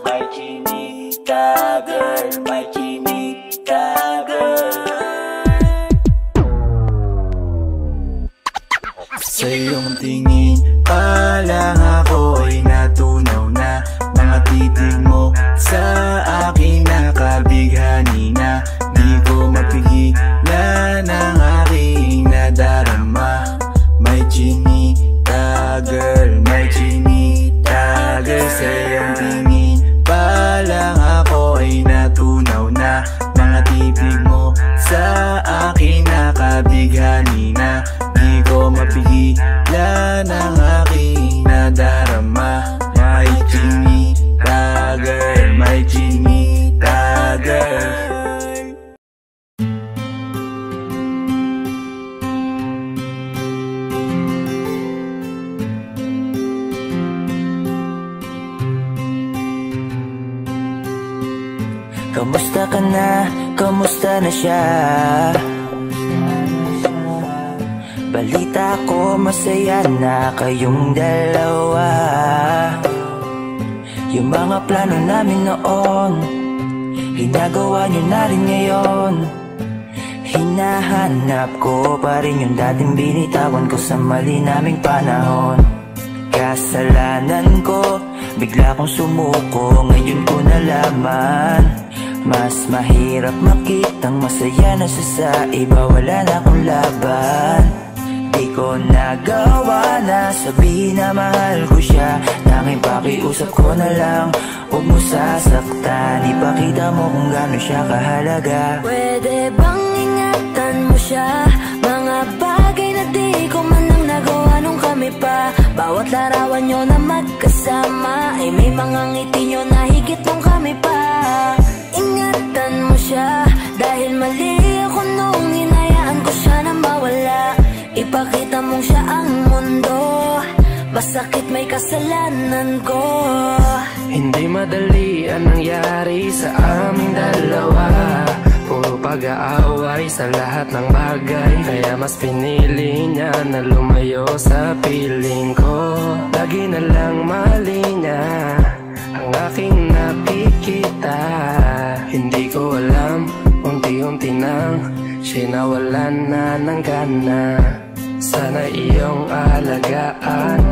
May chinita girl, may chinita girl. Sa iyong tingin pa lang ako ay natunaw na. Mga titig mo sa akin nakabighani na. Di ko mapigilan ang aking nadarama. May chinita girl, may chinita girl. Sa iyong tingin pa lang ako ay natunaw na. Mga titig mo sa akin nakabighani na. Di ko mapigilan ang aking nadarama. May chinita girl, may chinita girl. Kamusta ka na? Kamusta na siya? Balita ko masaya na kayong dalawa. Yung mga plano namin noon, ginagawa nyo na rin ngayon. Hinahanap ko pa rin yung dating binitawan ko sa mali naming panahon. Kasalanan ko, bigla kong sumuko, ngayon ko nalaman. Mas mahirap makitang masaya na siya sa iba, wala na akong laban. Di ko nagawa na sabihin na mahal ko siya. Tanging pakiusap ko na lang, huwag mo sasaktan. Ipakita mo kung gaano siya kahalaga. Pwede bang ingatan mo siya? Mga bagay na di ko man lang nagawa nung kami pa. Bawat larawan nyo na magkasama ay may mga ngiti nyo na higit nung kami pa. Ingatan mo siya, dahil mali ako nung hinayaan ko siya na mawala. Ipakita mong siya ang mundo, masakit may kasalanan ko. Hindi madali ang nangyari sa aming dalawa. Puro pag-aaway sa lahat ng bagay, kaya mas pinili niya na lumayo sa piling ko. Lagi na lang mali niya ang aking nakikita. Hindi ko alam, unti-unti nang siya nawalan na ng gana. Sana iyong alagaan,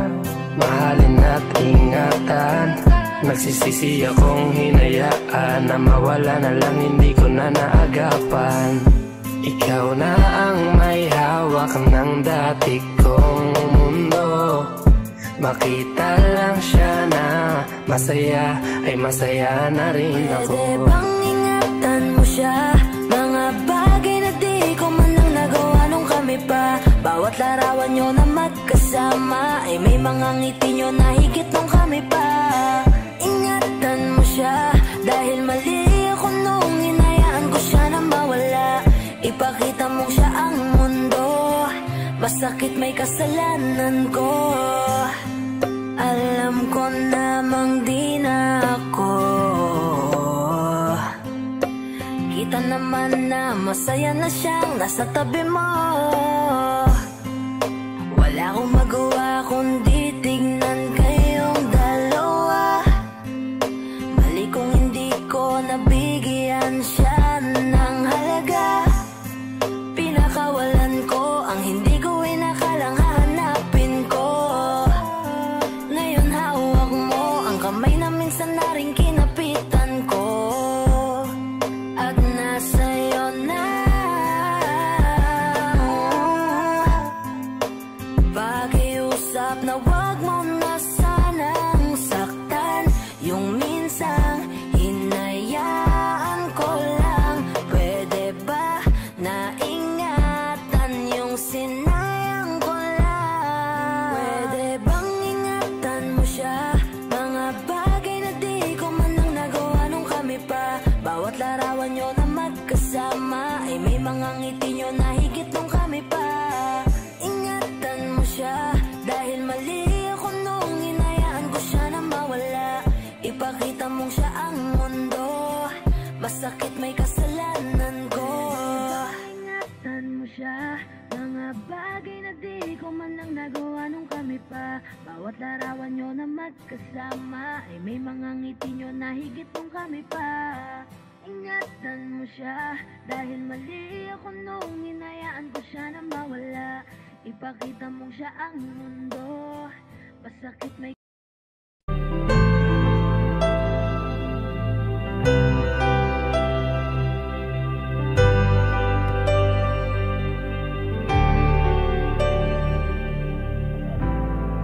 mahalin at ingatan. Nagsisisi akong hinayaan na mawala na lang, hindi ko na naagapan. Ikaw na ang may hawak ng dati kong mundo. Makita lang siya na masaya, ay masaya na rin ako. Pwede bang ingatan mo siya? Mga bagay na di ko man lang nagawa nung kami pa. Bawat larawan nyo na magkasama ay may mga ngiti nyo na higit nung kami pa. Ingatan mo siya, dahil mali ako nung hinayaan ko siya na mawala. Ipakita mong siya ang mundo, masakit may kasalanan ko. Alam ko namang di na ako. Kita naman na masaya na siyang nasa tabi mo. Wala akong magawa kundi tignan kayong dalawa. Mali kung hindi ko nabigyan siya ng halaga. Pinakawalan ko ang hindi ko inakalang hahanapin ko. Ngayon hawak mo ang kamay na minsan na rin kinapitan ko. At nasa'yo na. Pakiusap na wag mo na sanang saktan. Yung minsang hinayaan ko lang. Pwede ba na ingatan yung sinayang ko lang? Pwede bang ingatan mo siya? Mga bagay na di ko man lang nagawa nung kami pa. Bawat larawan nyo na magkasama ay may mga ngiti nyo na higit nung kami pa. Ingatan mo siya, dahil mali ako nung hinayaan ko siya na mawala. Ipakita mong siya ang mundo, masakit may kasalanan ko. Ingatan mo siya, mga bagay na di ko man lang nagawa nung kami pa. Bawat larawan nyo na magkasama ay may mga ngiti nyo na higit nung kami pa. Ingatan mo siya dahil mali ako nung hinayaan ko siya na mawala. Ipakita mong siya ang mundo, masakit may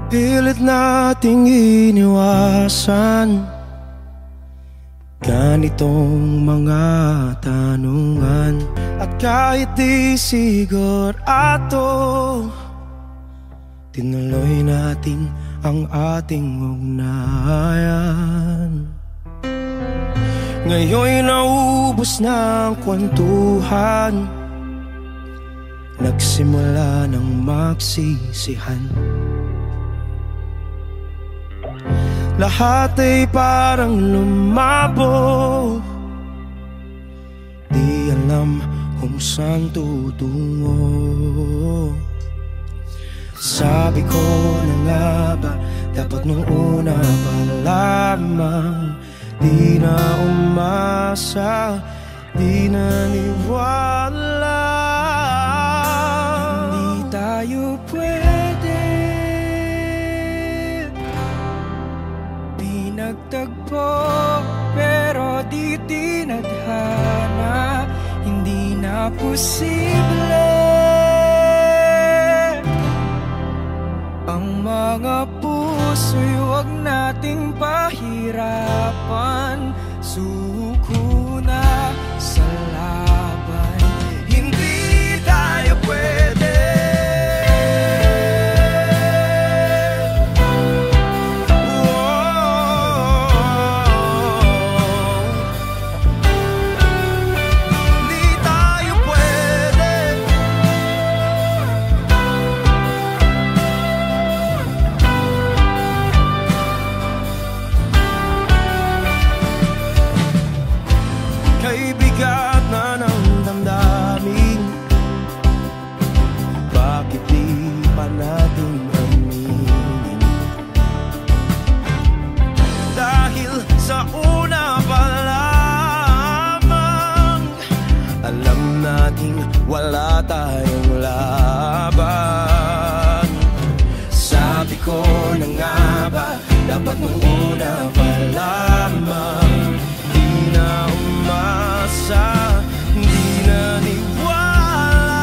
pilit nating iniwasan ganitong mga tanungan. At kahit di sigurado, tinuloy natin ang ating ugnayan. Ngayon'y naubos na ang kwentuhan, nagsimula ng magsisihan. Lahat ay parang lumabo, di alam kung saan tutungo. Sabi ko na nga ba, dapat nung una pa lamang di na umasa, di naniwala. Hindi tayo pwede nagtagpo, pero di tinadhana. Hindi na posible ang mga puso'y huwag nating pahirapan. Suko na sa laban, hindi tayo pwede. Wala tayong laban. Sabi ko na nga ba, dapat nung una pa lamang di na umasa, di na niwala.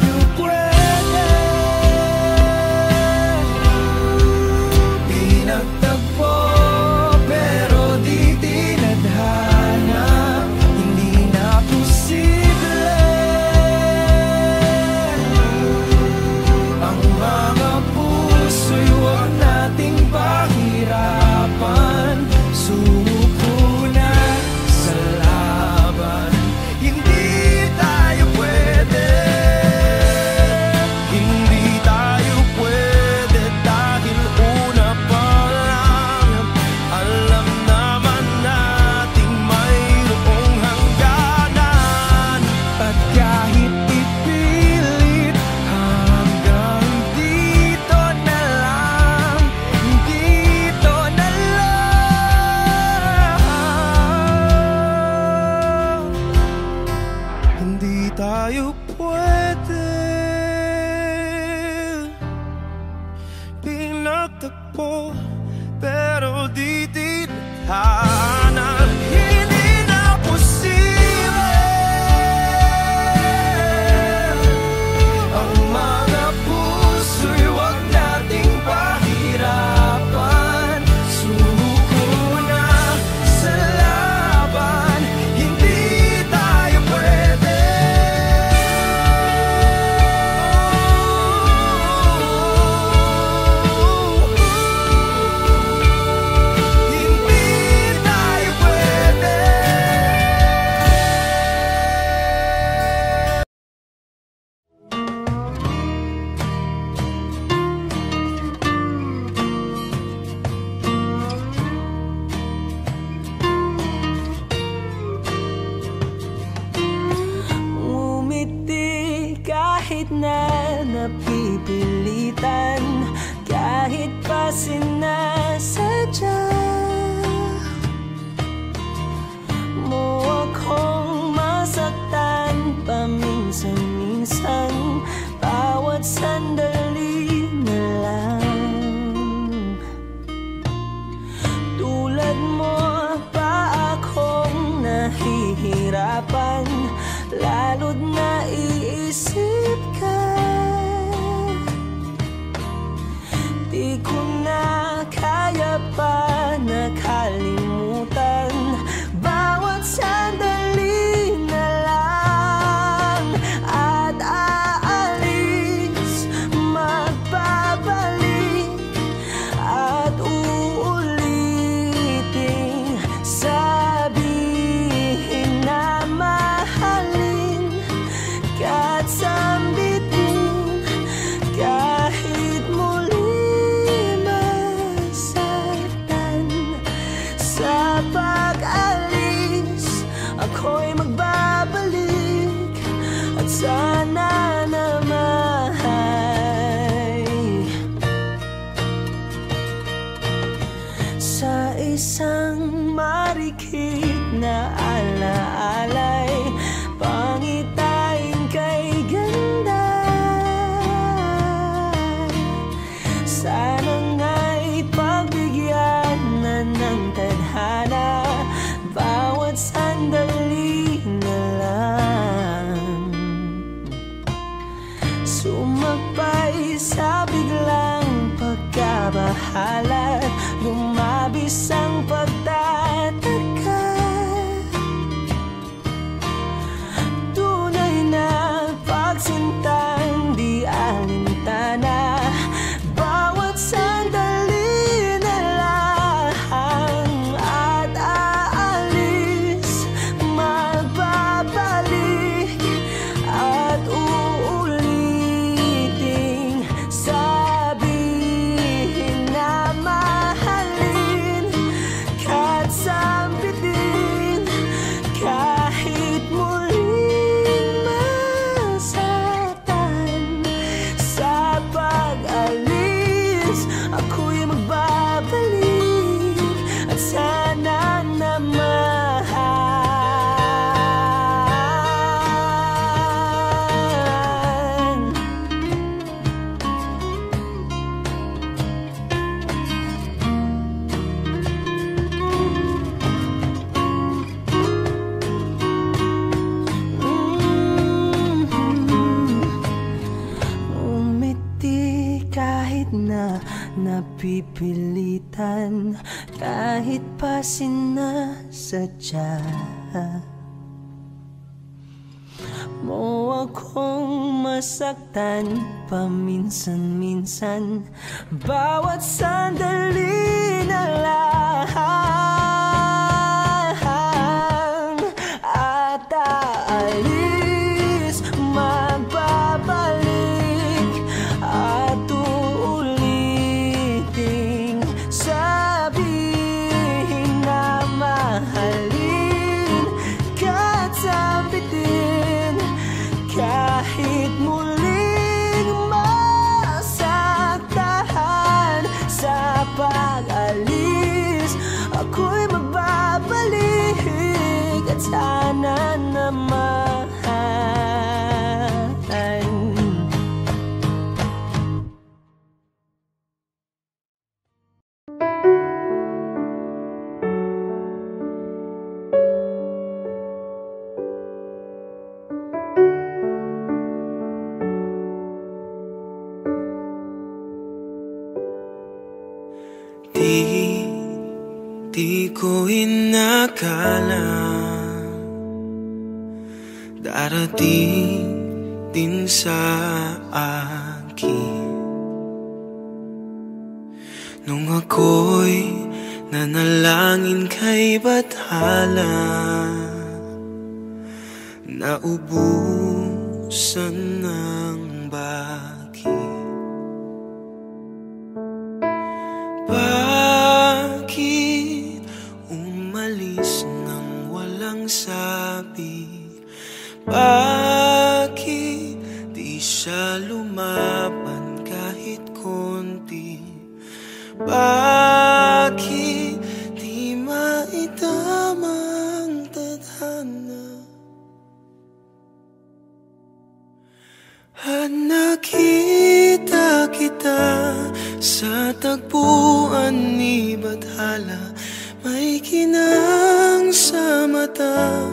You pwede pinagtagpo, pero di tinadhana. Ang mga puso'y huwag nating napipilitan kahit pa sinasadya mo akong masaktan paminsan-minsan, bawat sandali na lang. Tulad mo pa akong nahihirapan, lalo't naiisip ka. Di ko na kaya pa nakalimutan bawat sandali na lang. At aalis, magbabalik at uulitin, sabihin na mahalin ka't sambitin kahit muli masaktan. Sa pag-alis, ako'y magbabalik at sana naman sa isang marikit na alaalay, pangitain kay ganda. Sana nga'y pagbigyan na ng tadhana bawat sandali na lang. Sumakbay sa biglang pagkabahala, lumabis ang pagtataka. Tunay na pagsintang di alintana, bawat sandali na lang. At aalis, magbabalik at uulitin, sabihin na mahalin ka't sambitin kahit muling masaktan. Sa pag-alis, ako'y magbabalik at sana naman umiti kahit na napipilitan, kahit pa sinasadya mo akong masaktan paminsan-minsan, bawat sandali na lang. At aalis, magbabalik at uulitin, sabihin na mahalin ka't sambitin kahit muling masaktan. Sa pag-alis, ako'y magbabalik at sana naman Di ko inakala darating din sa akin nung ako'y nanalangin kay Bathala, naubusan ng baki. Bakit umalis nang walang sabi? Bakit di siya lumaban Bakit di maitamang tadhana at nakita kita sa tagpuan ni Bathala? May kinang sa mata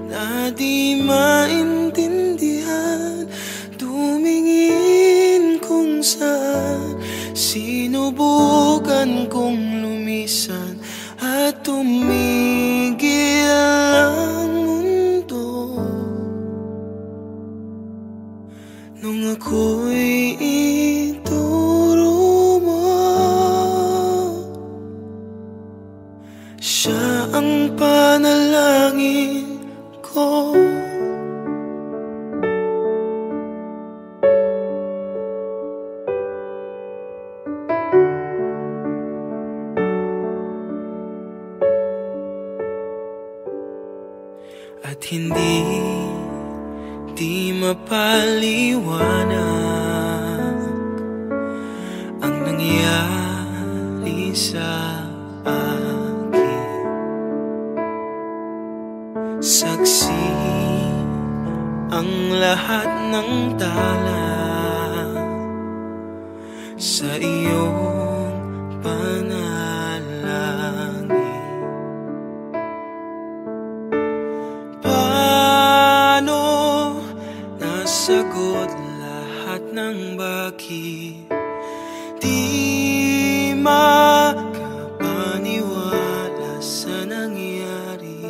na di maintindihan, tumingin kung saan. Sinubukan kong lumisan at tumigil ang mundo nung ako'y ituro mo. Siya ang panalangin ko. At hindi di mapaliwanag ang nangyari sa akin. Saksi ang lahat ng tala sa iyong panalangin. Paano nasagot lahat ng bakit di makapaniwala sa nangyari?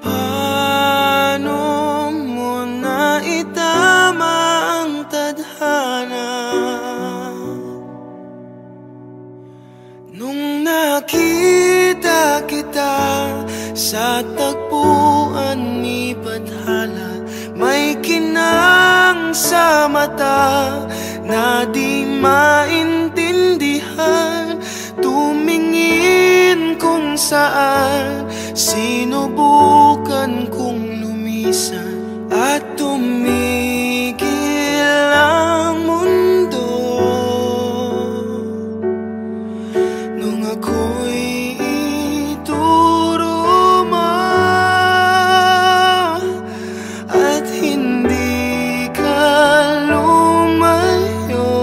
Paano mo naitama ang tadhana nung nakita kita sa tagpuan ni Bathala? May kinang sa mata na di maintindihan, tumingin kung saan. Sinubukan kong lumisan at tumigil ang mundo nung ako'y ituro mo at hindi ka lumayo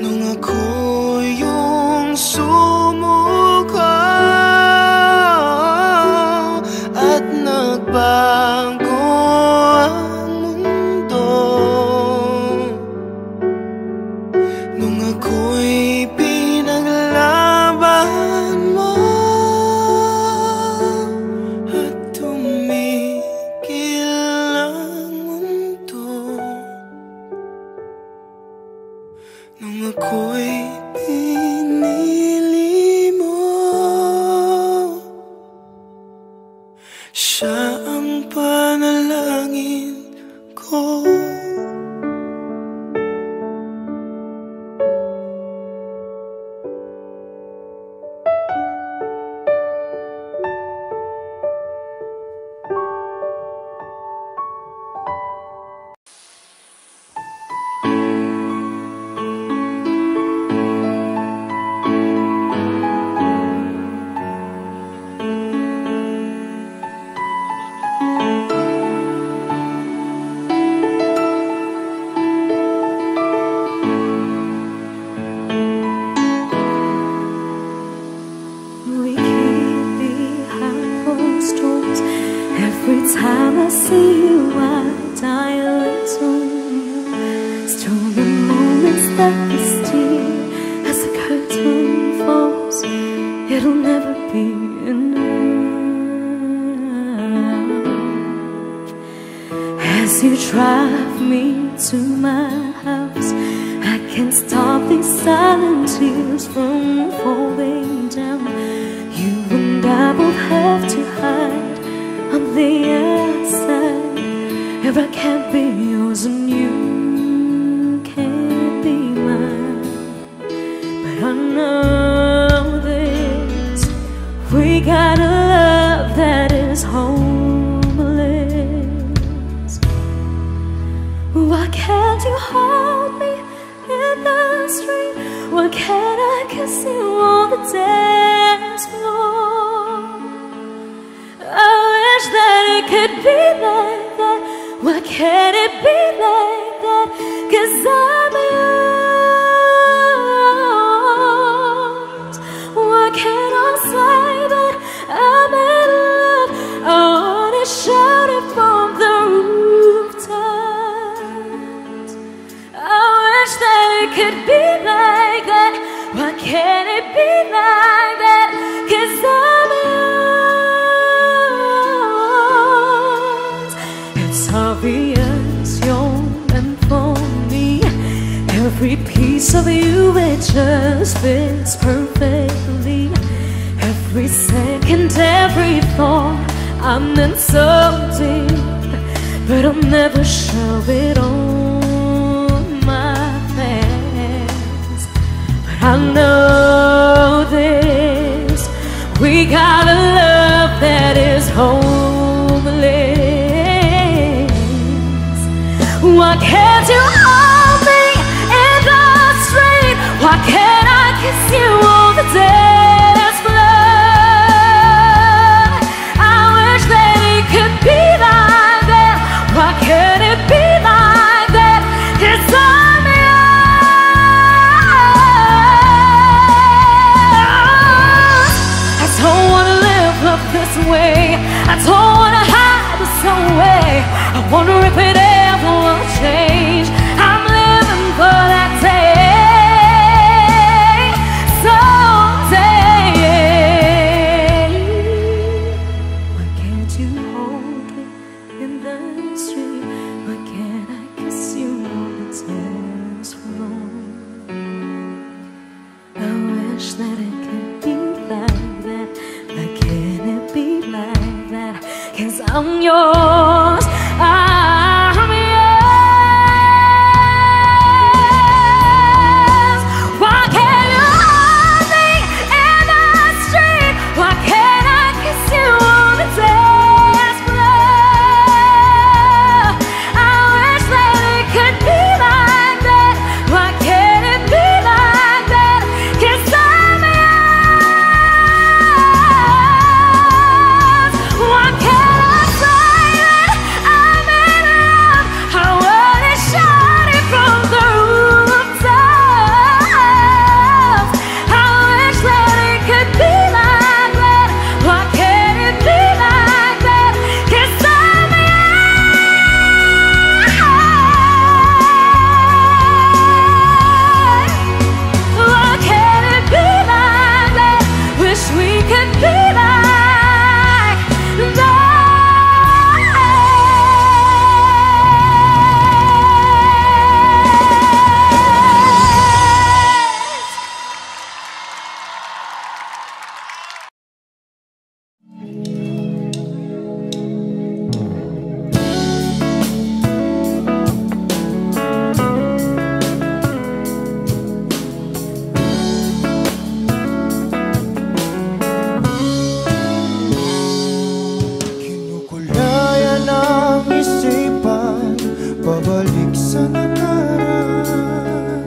nung ako yung sumuko at nagbago ang mundo nung ako'y pinaglaban mo at tumigil ang mundo nung ako'y pinili mo. Siya ang panalangin ko. We keep behind closed doors. Every time I see you, I die a little. Still the moments that we steal as the curtain falls. It'll never be enough. As you drive me to my house, I can't stop these silent tears from falling down. You and I both have to hide on the outside. If I can't be yours and you can't be mine, but I know this, we got a love that is homeless. Why can't you hold me in the street? Why can't I kiss you on the dance floor? I wish that it could be like that. Why can't it be like that? 'Cause I'm yours. Why can't I say that I'm in love? I wanna shout it from the rooftops. I wish that it could be like that. Why can't it be like that? 'Cause I'm yours. It's obvious you're meant for me. Every piece of you, it just fits perfectly. Every second, every thought, I'm in so deep, but I'll never show it on my face. But I know this, we got a love that is homeless. Why can't you hold me in the street? Why can't I kiss you on the dance floor? I wish that it could be like that. Why can't it be like that? 'Cause I'm yours. I don't wanna live up this way. I don't wanna hide this away. I wonder if it ever will change. I'm living for that day, someday. Why can't you hold me in the street? Why can't I kiss you on the dance floor? I wish that it could be like that. Why can't it be like that? 'Cause I'm yours. I'm yours. Why can't you hold me in the street? Why can't I kiss you on the dance floor? I wish that it could be like that. Why can't it be like that? 'Cause I'm yours. Why can't I say that I'm in love? I wanna shout it from the rooftops. I wish that it could be like that. Why can't it be like that? 'Cause I'm yours. Why can't it be like that? Wish we could be like that. Kulaya ng isipan, pabalik sa nakaraan.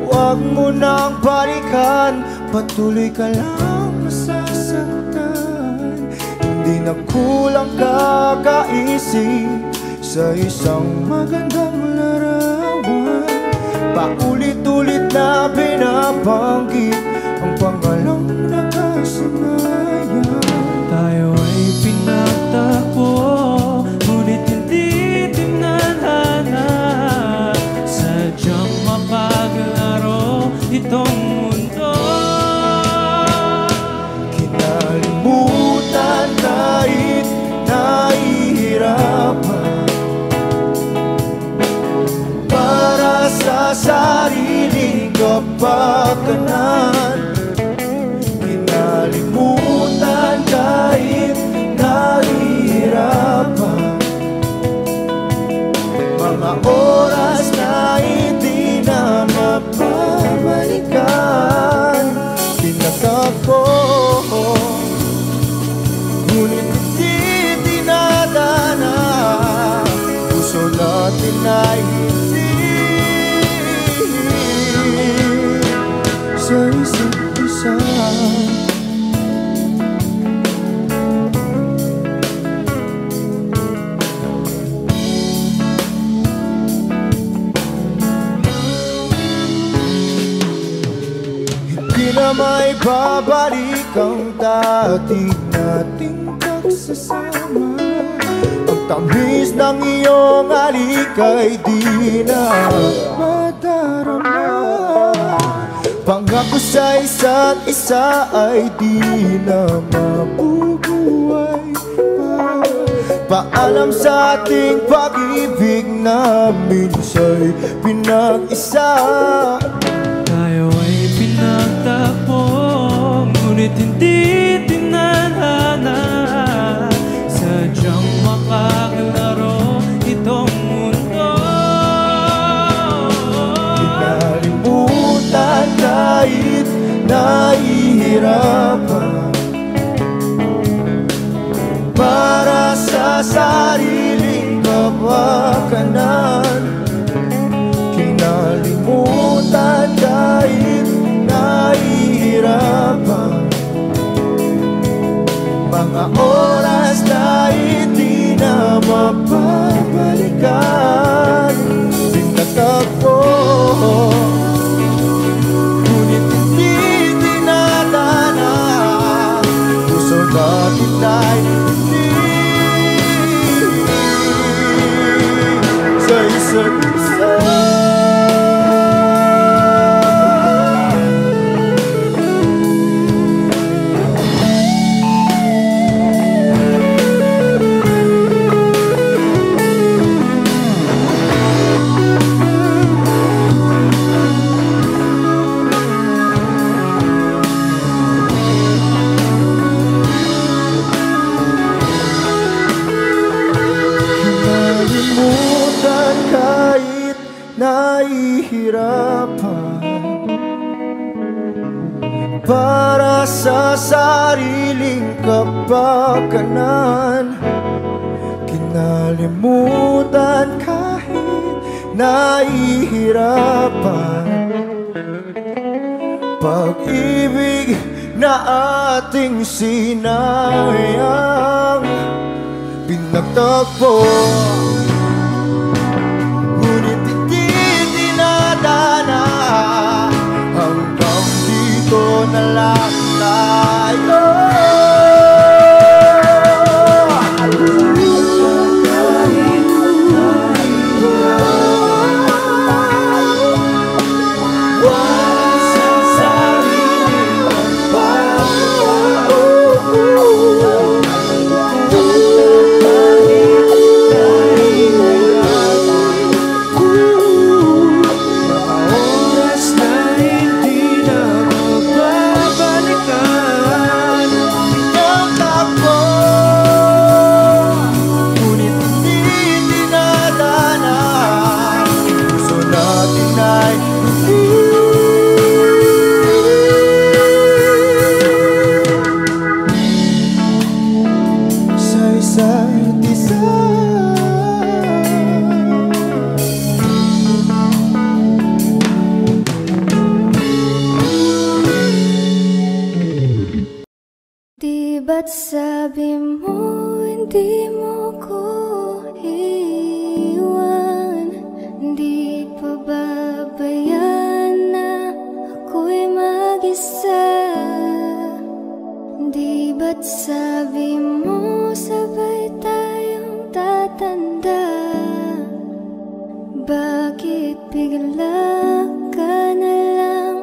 Huwag mo nang balikan, patuloy ka lang masasaktan. Hindi na kulang kakaisip sa isang magandang larawan. Paulit-ulit na binabanggit ang pangalang nakasanayan. Tayo ay pinagtagpo, ngunit hindi tinadhana. Sadyang mapaglaro itong mundo. Kinalimutan kahit nahihirapan, para sa sariling kapakanan. Kinalimutan kahit nahihirapan, mga oras na hindi na mapabalikan. Pinagtagpo, ngunit hindi dinadana. Puso natin ay hindi na may babalik ang dati nating pagsasama. Ang tamis ng iyong halik ay di na madarama. Pangako sa isa't isa ay di na mabubuhay pa. Paalam sa ating pag-ibig na minsa'y pinag-isa. Tayo ay pinagtakbo, ngunit hindi tinadhana. Sadyang makakalaro itong mundo. Kinalimutan kahit nahihirapan, para sa sariling kapakanan. Kinalimutan kahit nahihirapan, mga oras na hindi na mapabalikan. Tinatagpo, ngunit hindi tinadhana. Puso natin ay hindi sa isa't isa. Nahihirapan, para sa sariling kapakanan. Kinalimutan kahit nahihirapan, pag-ibig na ating sinayang. Pinagtagpo, hanggang dito na lang tayo. Di ba't sabi mo hindi mo ko iwan? Di pa babayaan na ako'y mag-isa? Di ba't sabi mo sabay tayong tatanda? Bakit bigla ka na lang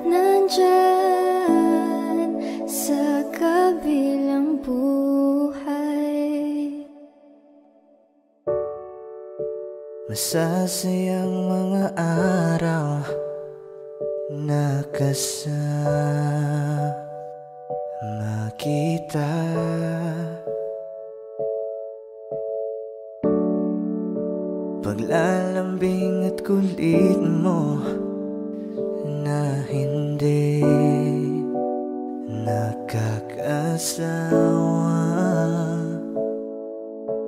nandyan sa kabilang buhay? Masasayang mga araw na kasama kita. Paglalambing at kulit mo na hindi nakakasawa.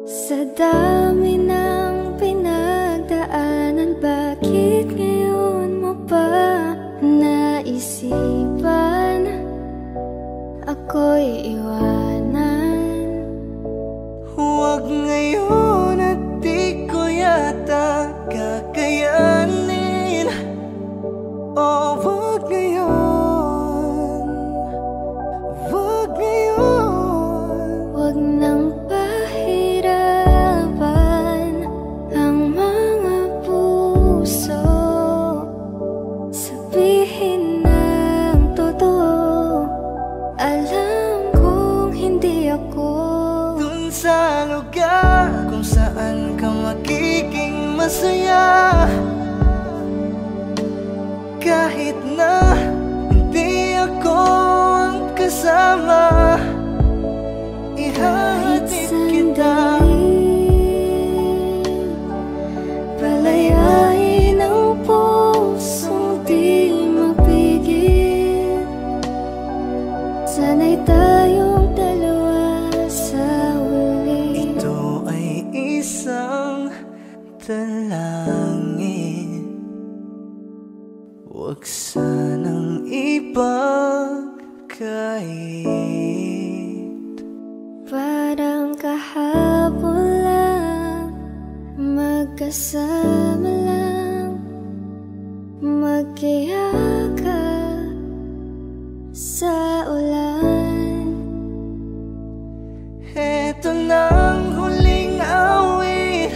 Sa dami ng pinagdaanan, bakit ngayon mo pa naisipan ako'y iwanan? Huwag ngayon at di ko yata kakayanin. Oh, huwag ngayon. Kahit na hindi ako ang kasama, ihahatid kita. Palayain ang pusong di mapigil. Sana'y tayong dalawa sa huli. Ito ay isang dalangin, huwag sanang ipagkait. Parang kahapon lang, magkasama lang, magkiyakap sa ulan. Eto nang huling awit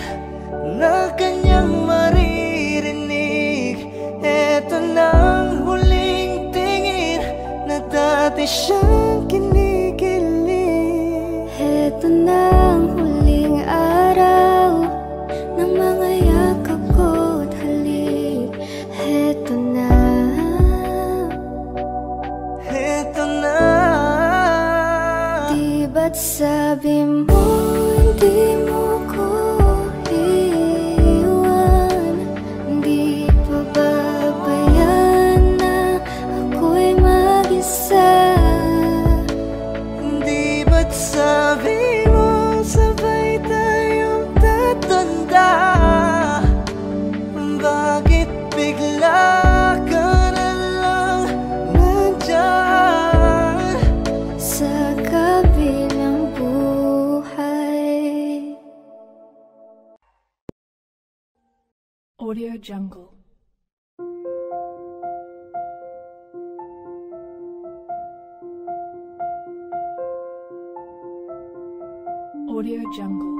na kanyang maririnig. Eto nang huling tingin na dati siyang kinikilig. Eto na ang huling araw ng mga yakap ko't halik. Eto na. Eto na. Di ba't sabi mo hindi mo ko iwan? Di pa babayaan na ako'y mag-isa? Di ba't sabi mo sabay tayong tatanda? Bakit bigla ka na lang nandyan Sa kabilang buhay? Audio Jungle. Audio Jungle.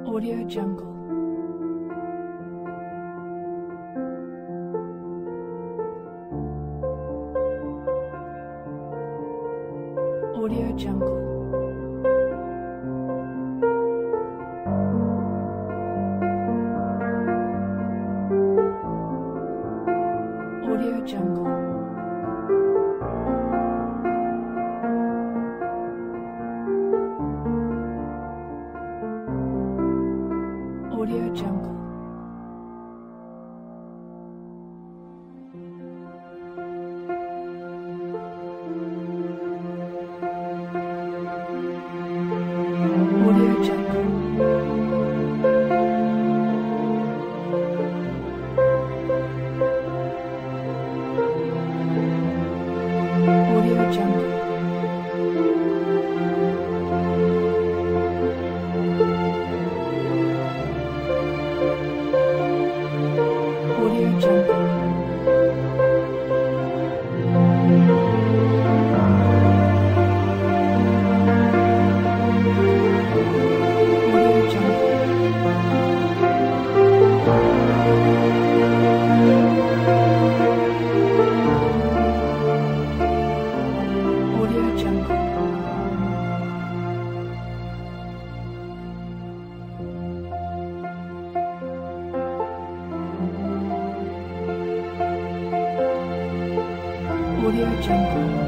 Audio Jungle. Audio Jungle. Audio Jungle. Audio Jungle. Audio Jungle. Audio Jungle. Audio Jungle. Audio Jungle. Audio Jungle. Audio Jungle.